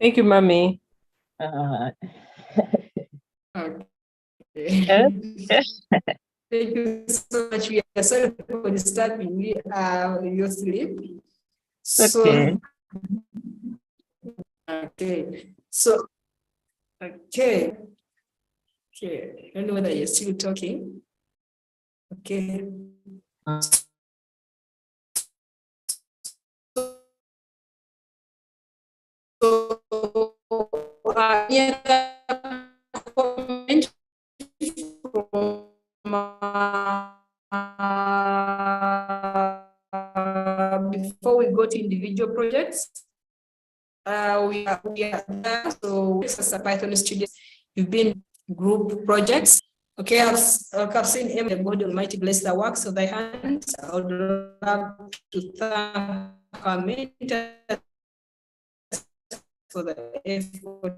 Thank you, Mami. Okay. Thank you so much. We are sorry for disturbing your sleep. Okay. Okay. I don't know whether you're still talking. Okay. So, comment from before we go to individual projects. We are there. So, as a Python student, you've been group projects. Okay, I've seen the God Almighty bless the works of thy hands. I would love to thank our mentors for the effort.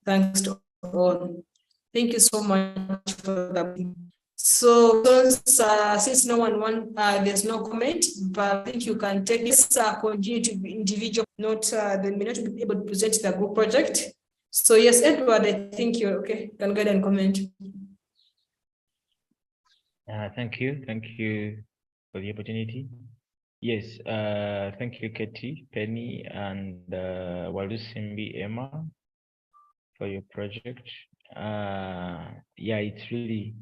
Thanks to all. Thank you so much for that. So since no one there's no comment, but I think you can take this continue to be individual, they may not be able to present the group project. So yes, Edward, I think you're okay. You can go ahead and comment. Thank you for the opportunity. Yes, thank you, Katie, Penny, and Walusimbi Emma for your project. Yeah, it's really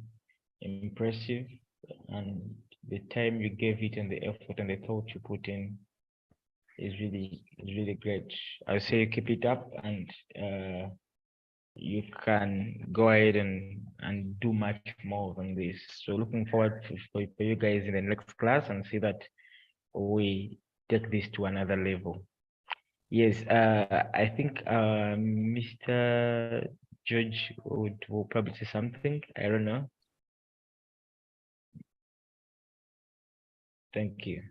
impressive, and the time you gave it and the effort and the thought you put in is really great. I say keep it up, and you can go ahead and do much more than this. So looking forward for you guys in the next class and see that we take this to another level. Yes, I think Mr. George will probably say something. I don't know. Thank you.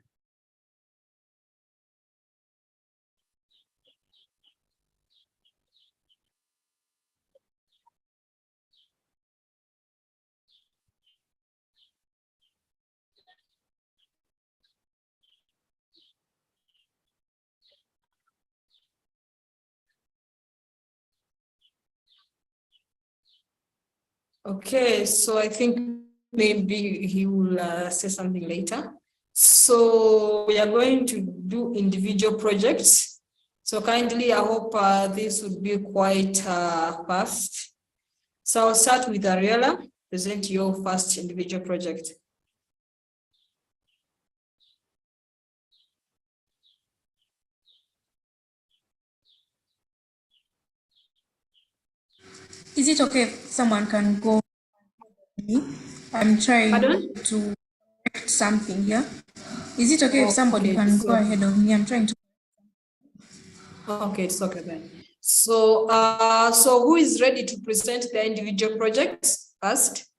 Okay, so I think maybe he will say something later. So we are going to do individual projects. So kindly, I hope this would be quite fast. So I'll start with Ariella. Present your first individual project. Is it okay if someone can go? I'm trying to something here. Is it okay if somebody Okay, can so- go ahead of me? I'm trying to. Okay, it's okay then. So, so who is ready to present their individual projects first?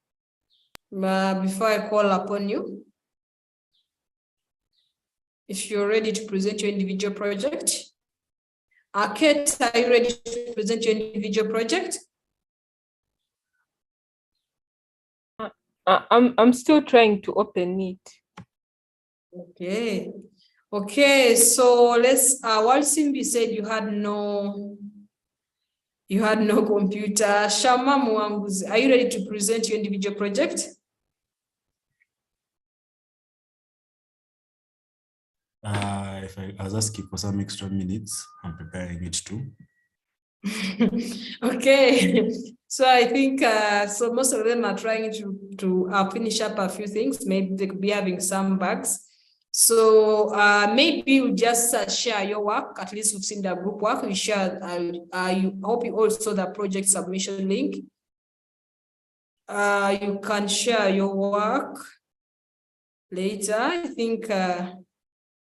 Before I call upon you. If you're ready to present your individual project. Kate, are you ready to present your individual project? I'm still trying to open it. Okay. Okay, so let's while Simbi said you had no computer. Shama Mwanguzi, are you ready to present your individual project? If I was asking for some extra minutes, I'm preparing it too. Okay, so I think so most of them are trying to finish up a few things. Maybe they could be having some bugs. So maybe you just share your work. At least we've seen the group work. We share. I hope you all saw the project submission link. You can share your work later. I think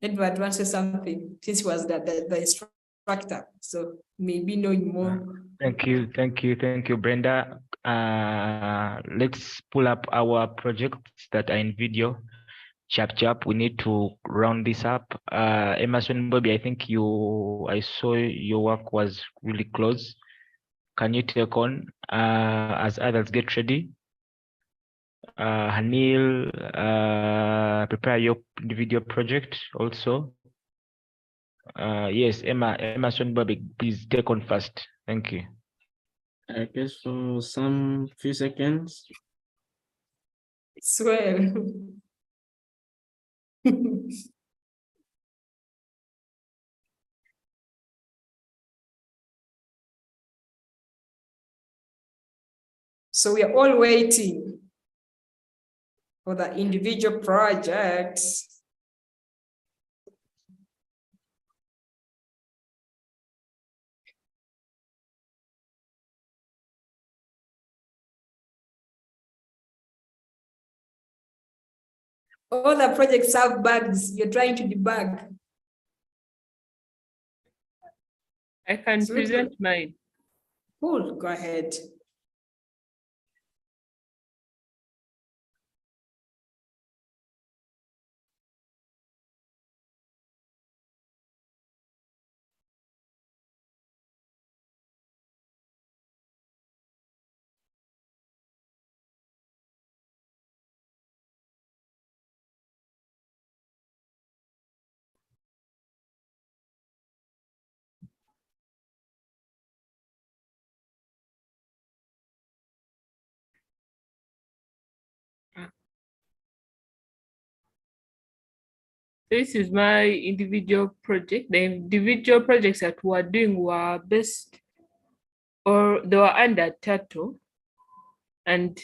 Edward wants to say something since he was the instructor. So maybe knowing more. Thank you, Brenda. Let's pull up our projects that are in video. Chap, we need to round this up. Emerson Bobby, I think I saw your work was really close. Can you take on as others get ready? Hanil, prepare your individual project also. Yes, Emerson Bobby, please take on first. Thank you. Okay, so some few seconds. Swear. So we are all waiting for the individual projects. All the projects have bugs. You're trying to debug. I can present mine. Cool, go ahead. This is my individual project. The individual projects that we are doing were based, or they were under Turtle. And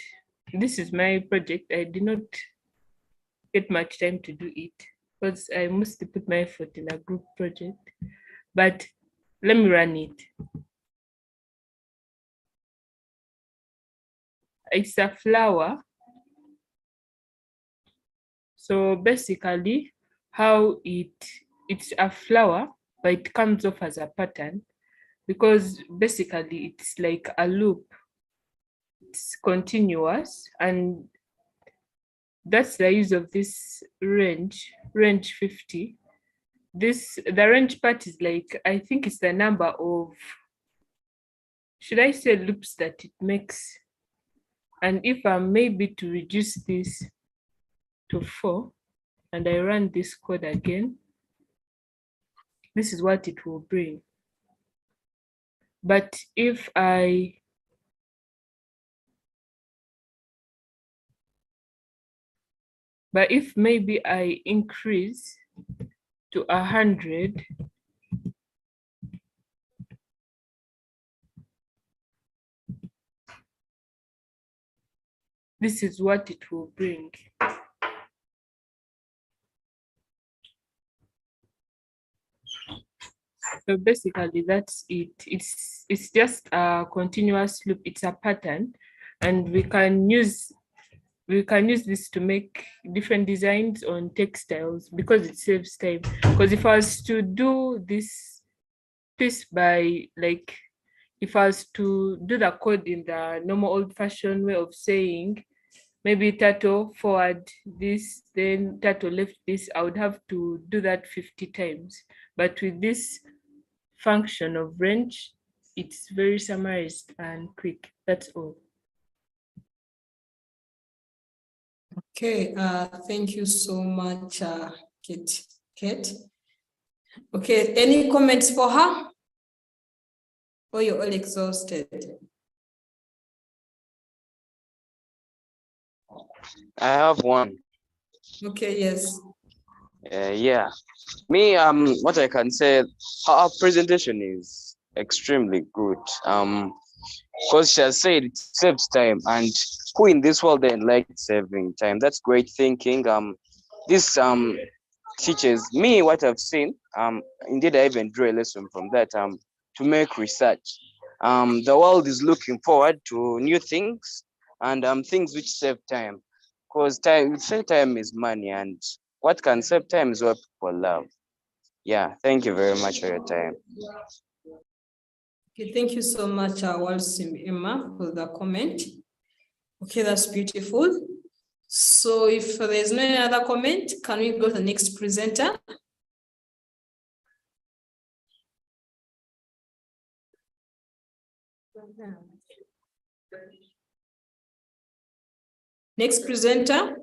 this is my project. I did not get much time to do it because I mostly put my effort in a group project. But let me run it. It's a flower. So basically, how it's a flower, but it comes off as a pattern because basically it's like a loop. It's continuous, and that's the use of this range 50. The range part is like, I think it's the number of, should I say, loops that it makes. And if I'm maybe to reduce this to 4, and I run this code again, this is what it will bring. But if maybe I increase to 100, this is what it will bring. So basically that's it. It's just a continuous loop. It's a pattern, and we can use we can use this to make different designs on textiles because it saves time. Because if I was to do this piece by like, if I was to do the code in the normal old-fashioned way of saying, maybe Tato forward this, then Tato left this, I would have to do that 50 times. But with this function of range, it's very summarized and quick. That's all. Okay, thank you so much, Kate. Kate. Okay, any comments for her? Or you're all exhausted? I have one. Okay, yes. Yeah. Me, what I can say, her presentation is extremely good. Because she has said it saves time, and who in this world then like saving time? That's great thinking. This teaches me what I've seen. Indeed, I even drew a lesson from that. To make research. The world is looking forward to new things and things which save time. Because time, say time is money, and what can save time is what people love. Yeah, thank you very much for your time. Okay, thank you so much, Walsim Emma, for the comment. Okay, that's beautiful. So if there's no other comment, can we go to the next presenter? Next presenter.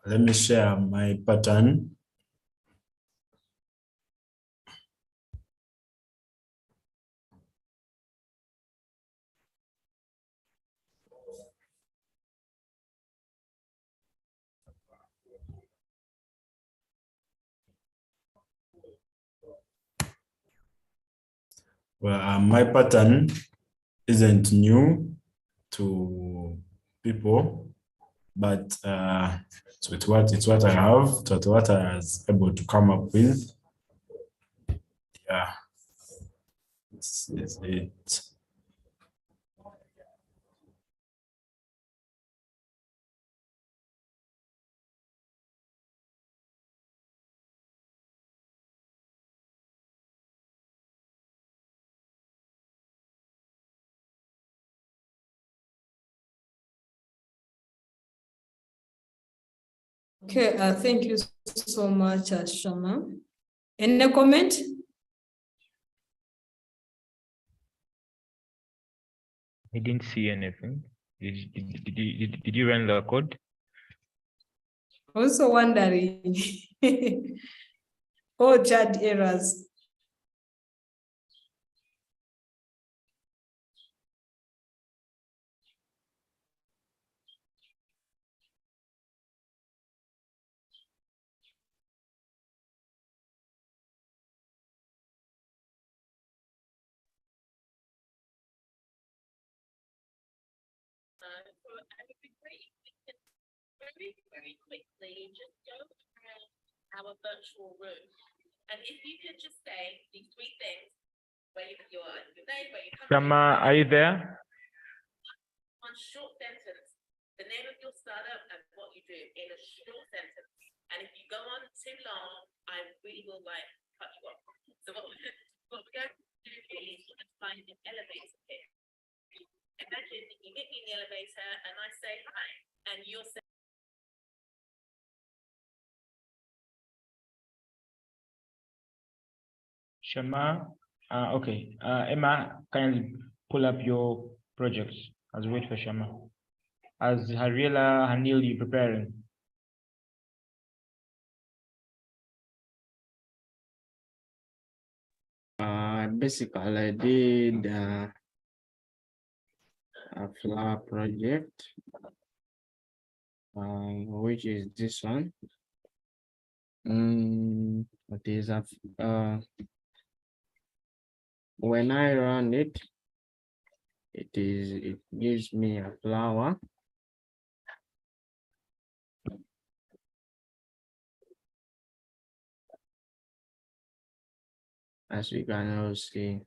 Let me share my pattern. Well, my pattern isn't new to people, but it's what I have, it's what I was able to come up with. Yeah, this is it. Okay, thank you so much, Shama. Any comment? I didn't see anything. Did you run the code? Also wondering. Oh, chat errors. Very quickly just go around our virtual room, and if you could just say these three things, where your name, where you come from, Shama, are you there? one short sentence, the name of your startup and what you do in a short sentence. And if you go on too long, I really will cut you off. So what we're going to do is find an elevator here. Imagine you get me in the elevator and I say hi, and you're saying. Shama, okay. Emma, can you pull up your projects? As we wait for Shama. As Hariela, Hanil, you preparing? Basically, I did a flower project, which is this one. It is when I run it, it gives me a flower. as we can all see.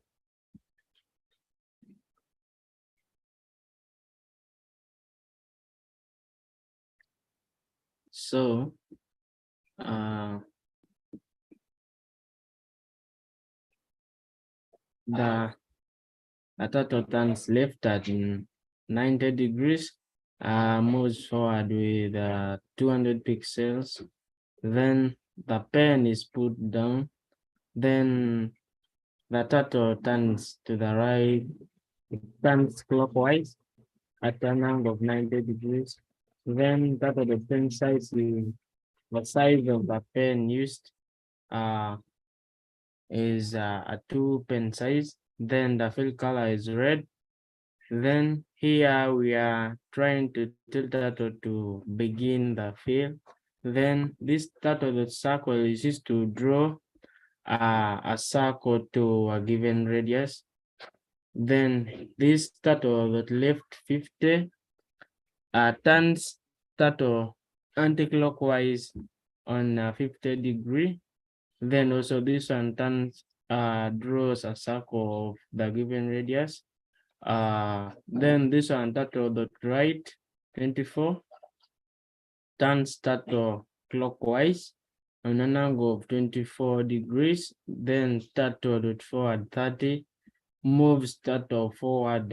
So, the turtle turns left at 90 degrees, moves forward with 200 pixels. Then the pen is put down. Then the turtle turns to the right, it turns clockwise at an angle of 90 degrees. Then that of the pen size is the size of the pen used is a 2 pen size. Then the fill color is red. Then here we are trying to tilt turtle to begin the fill. Then this turtle circle is used to draw a circle to a given radius. Then this turtle that left 50 turns turtle anti-clockwise on 50 degree. Then also this one turns draws a circle of the given radius. Then this one turtle dot right 24 turns turtle clockwise on an angle of 24 degrees. Then turtle dot forward 30 moves turtle forward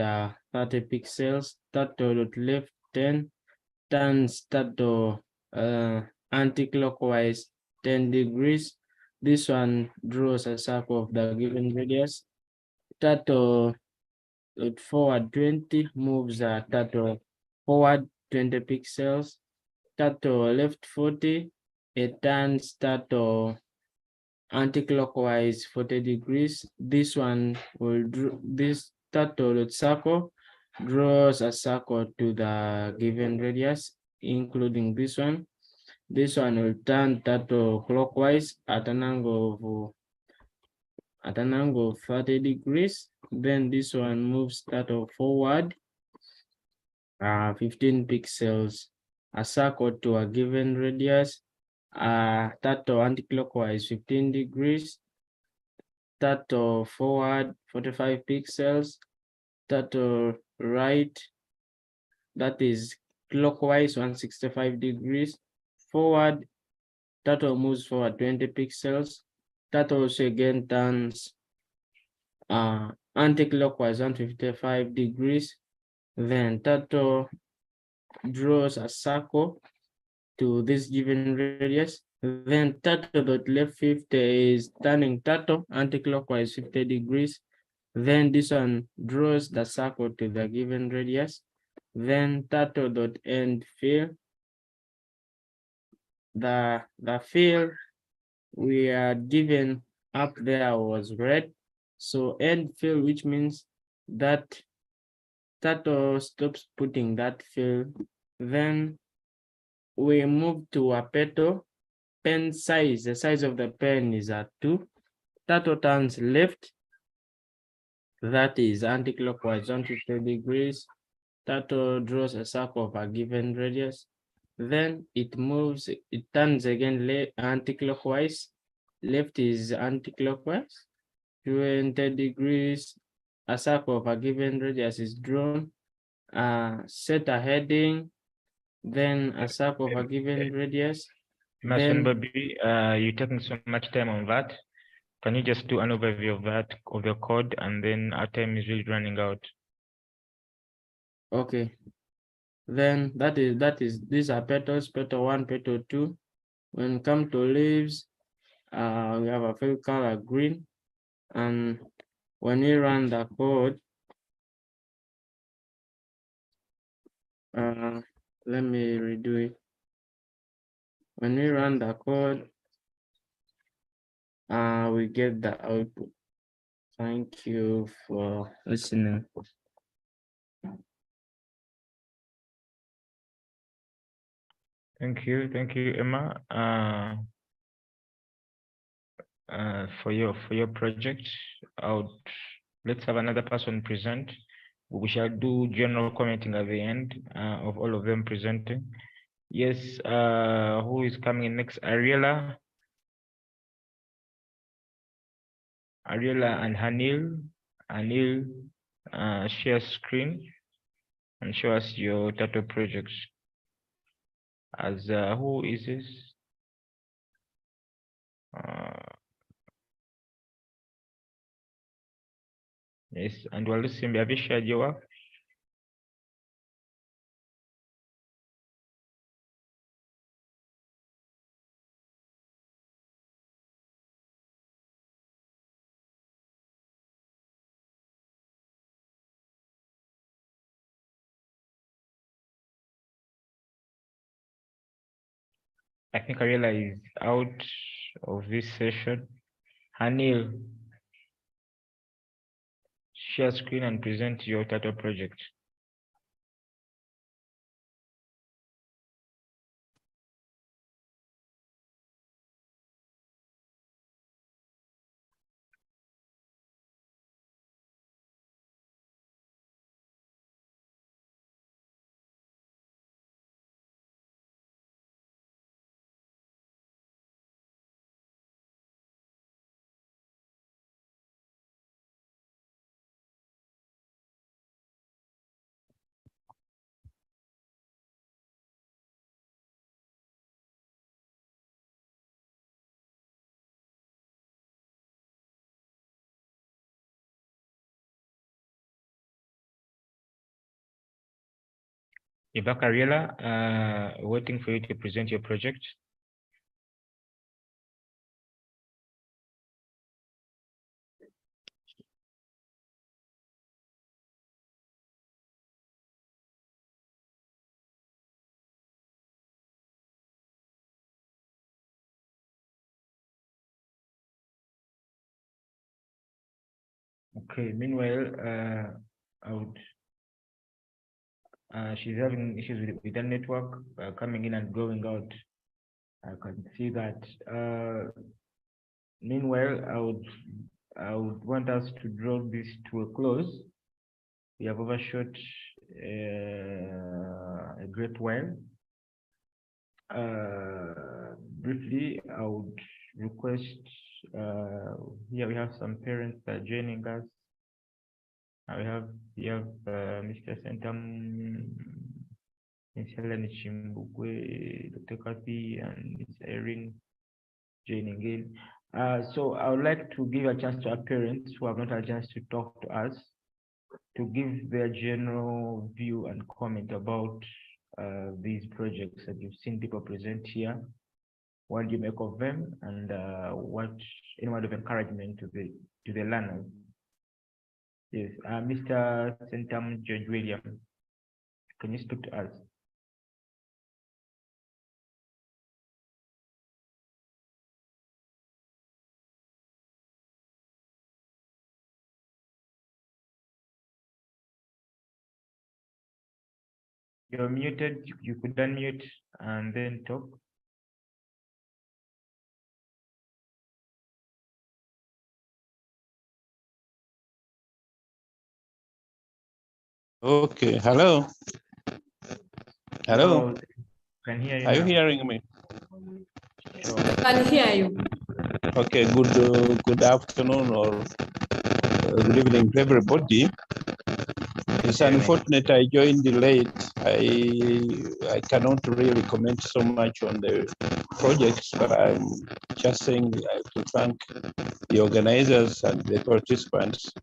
30 pixels. Turtle dot left 10 turns turtle anti-clockwise 10 degrees. This one draws a circle of the given radius. Turtle forward 20 moves turtle forward 20 pixels. Turtle left 40, it turns turtle anti-clockwise 40 degrees. This one will draw this turtle circle draws a circle to the given radius, including this one. This one will turn turtle clockwise at an angle of 30 degrees. Then this one moves turtle forward 15 pixels, a circle to a given radius. Turtle anti-clockwise 15 degrees. Turtle forward 45 pixels. Turtle right, that is clockwise 165 degrees. Forward, turtle moves forward 20 pixels. Turtle also again turns anti-clockwise 155 degrees. Then turtle draws a circle to this given radius. Then turtle dot left 50 is turning turtle anti-clockwise 50 degrees. Then this one draws the circle to the given radius. Then turtle dot end fill. The fill we are given up there was red. So end fill, which means that turtle stops putting that fill. Then we move to a petal. Pen size, the size of the pen is at 2. Turtle turns left. That is anti-clockwise 150 degrees. Turtle draws a circle of a given radius. Then it moves, it turns again anti-clockwise. Left is anti-clockwise 20 degrees. A circle of a given radius is drawn. Set a heading, then a circle of a given radius. Mason Bobby, you're taking so much time on that. Can you just do an overview of that, of the code, and then our time is really running out. Okay. Then these are petals, petal 1, petal 2. When it comes to leaves, we have a fill color green. And when we run the code, let me redo it. When we run the code, we get the output. Thank you for listening. Thank you, Emma, for your project. Let's have another person present. We shall do general commenting at the end of all of them presenting. Yes, who is coming in next? Ariella. Ariela and Anil, share screen and show us your title projects. As who is this? Yes, and we'll listen. Have you shared your work? I think Ariela is out of this session. Anil, share screen and present your title project. Ivaka Ariela, waiting for you to present your project. Okay, meanwhile, she's having issues with the network coming in and going out. I can see that. Meanwhile, I would want us to draw this to a close. We have overshot a great while. Briefly, I would request, here we have some parents that are joining us. We have Mr. Sentam, Ms. Helen Chimbukwe, Dr. Kathy, and Ms. Erin joining in. So I would like to give a chance to our parents who have not had a chance to talk to us to give their general view and comment about these projects that you've seen people present here. What do you make of them, and what any word of encouragement to the learners? Yes, Mr. Sentam George William, can you speak to us? You're muted. You could unmute and then talk. Okay, hello. Hello. Can hear you Are you now. hearing me? Can hear you. Okay, good afternoon or good evening to everybody. It's unfortunate I joined late. I cannot really comment so much on the projects, but I'm just saying I have to thank the organizers and the participants.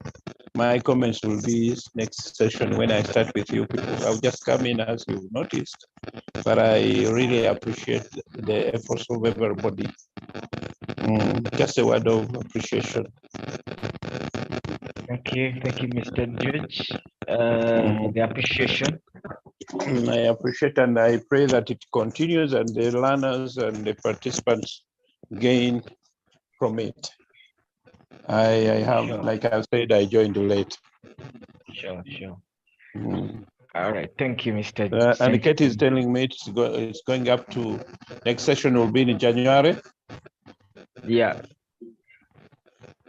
My comments will be next session when I start with you people. I'll just come in as you've noticed, but I really appreciate the efforts of everybody. Just a word of appreciation. Thank you, Mr. George. The appreciation. I appreciate and I pray that it continues and the learners and the participants gain from it. I have, Sure. like I said, I joined late. Sure. All right, thank you, Mr. And Kate is telling me it's going up to next session will be in January. Yeah.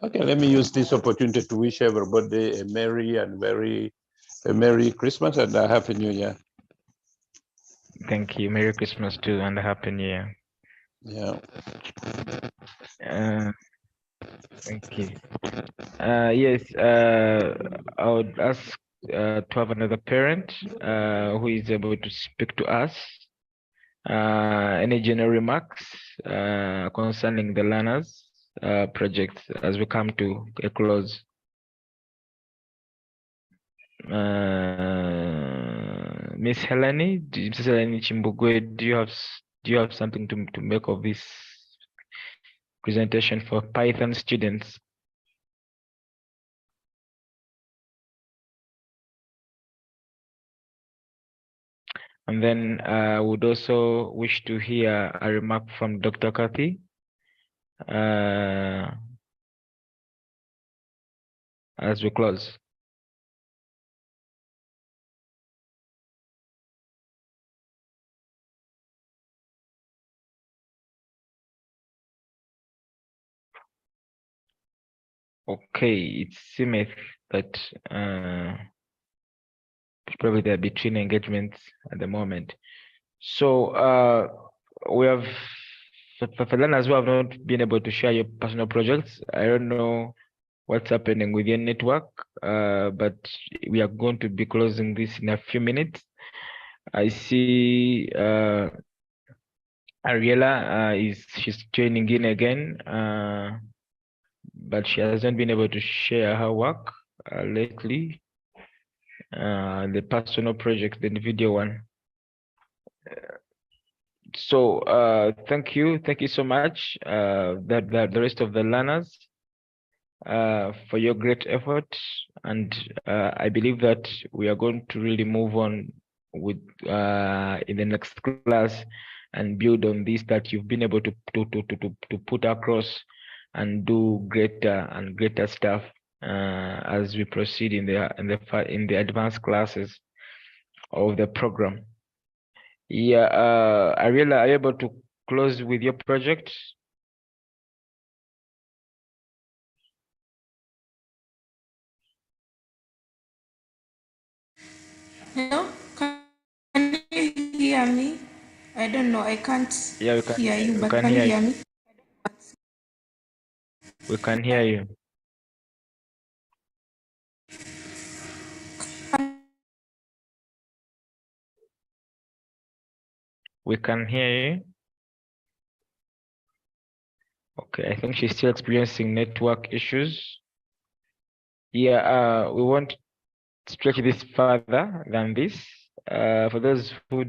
Okay, let me use this opportunity to wish everybody a Merry Christmas and a Happy New Year. Thank you. Merry Christmas too and a Happy New Year. Yeah. Thank you. Yes, I would ask to have another parent who is able to speak to us. Any general remarks concerning the learners project as we come to a close? Miss Helene, Mrs. Helene Chimbugwe, do you have something to make of this presentation for Python students? And then I would also wish to hear a remark from Dr. Kathy. As we close. Okay, it seems that probably there are between engagements at the moment. So we have for learners who have not been able to share your personal projects. I don't know what's happening with your network, but we are going to be closing this in a few minutes. I see Ariella she's joining in again, but she hasn't been able to share her work lately. The personal project, the video one. So thank you so much, the rest of the learners, for your great effort, and I believe that we are going to really move on with in the next class and build on this that you've been able to put across and do greater and greater stuff as we proceed in the advanced classes of the program. Yeah, Ariella, are you able to close with your project? Hello, can you hear me? I don't know, I can't hear you, but can you hear me? We can hear you. We can hear you. Okay, I think she's still experiencing network issues. Yeah, we won't stretch this further than this. For those who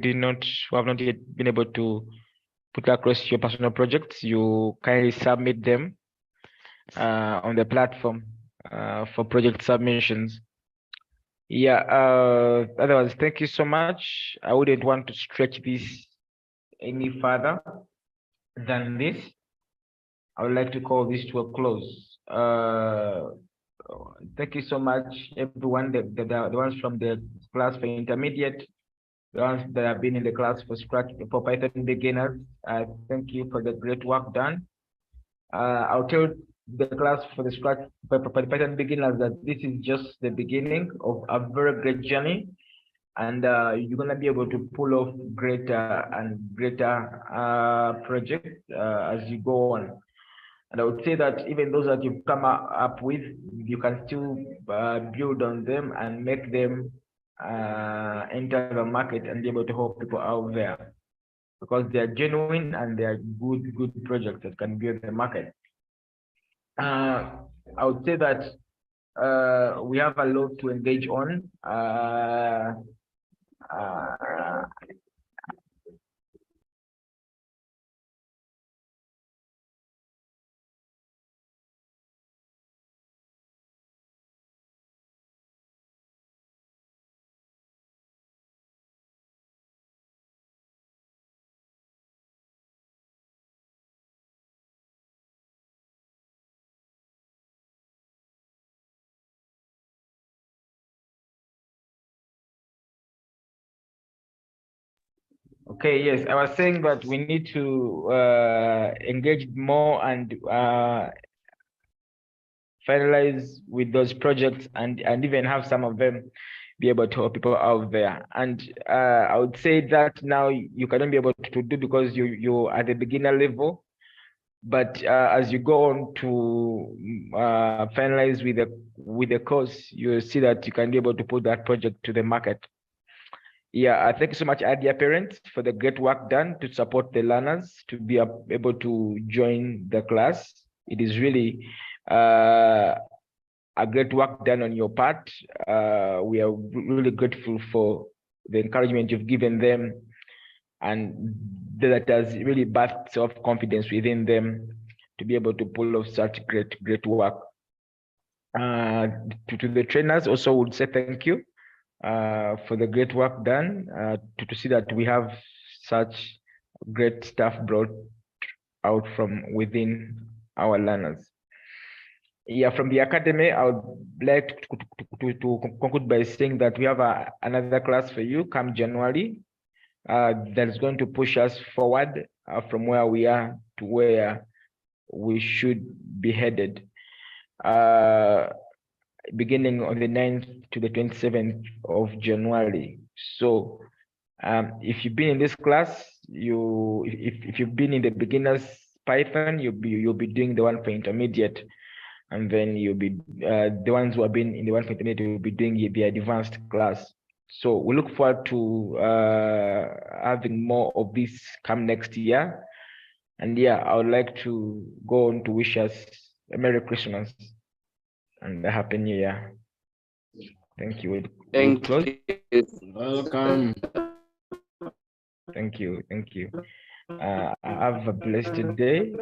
have not yet been able to put across your personal projects, you kindly submit them on the platform for project submissions. Yeah, otherwise, thank you so much. I wouldn't want to stretch this any further than this. I would like to call this to a close. Thank you so much, everyone, the ones from the class for intermediate, the ones that have been in the class for Scratch for Python beginners. Thank you for the great work done. I'll tell the class for the Scratch for Python beginners that this is just the beginning of a very great journey, and you're gonna be able to pull off greater and greater projects as you go on. And I would say that even those that you've come up with, you can still build on them and make them enter the market and be able to help people out there, because they are genuine and they are good projects that can be on the market. I would say that we have a lot to engage on. Okay, yes, I was saying that we need to engage more and finalize with those projects and even have some of them be able to help people out there. And I would say that now you cannot be able to do because you're at the beginner level. But as you go on to finalize with the course, you'll see that you can be able to put that project to the market. Yeah, thank you so much, dear parents, for the great work done to support the learners to be able to join the class. It is really a great work done on your part. We are really grateful for the encouragement you've given them, and that has really birthed self-confidence within them to be able to pull off such great work. To the trainers also would say thank you for the great work done, to see that we have such great stuff brought out from within our learners. Yeah, from the academy, I would like to conclude by saying that we have another class for you come January that is going to push us forward from where we are to where we should be headed. Beginning on the 9th to the 27th of January. So if you've been in this class, if you've been in the beginners Python, you'll be doing the one for intermediate, and then you'll be the ones who have been in the one for intermediate will be doing the advanced class. So we look forward to having more of this come next year. And yeah, I would like to go on to wish us a Merry Christmas and a Happy New Year. Thank you. Thank you. Welcome. Thank you. Have a blessed day.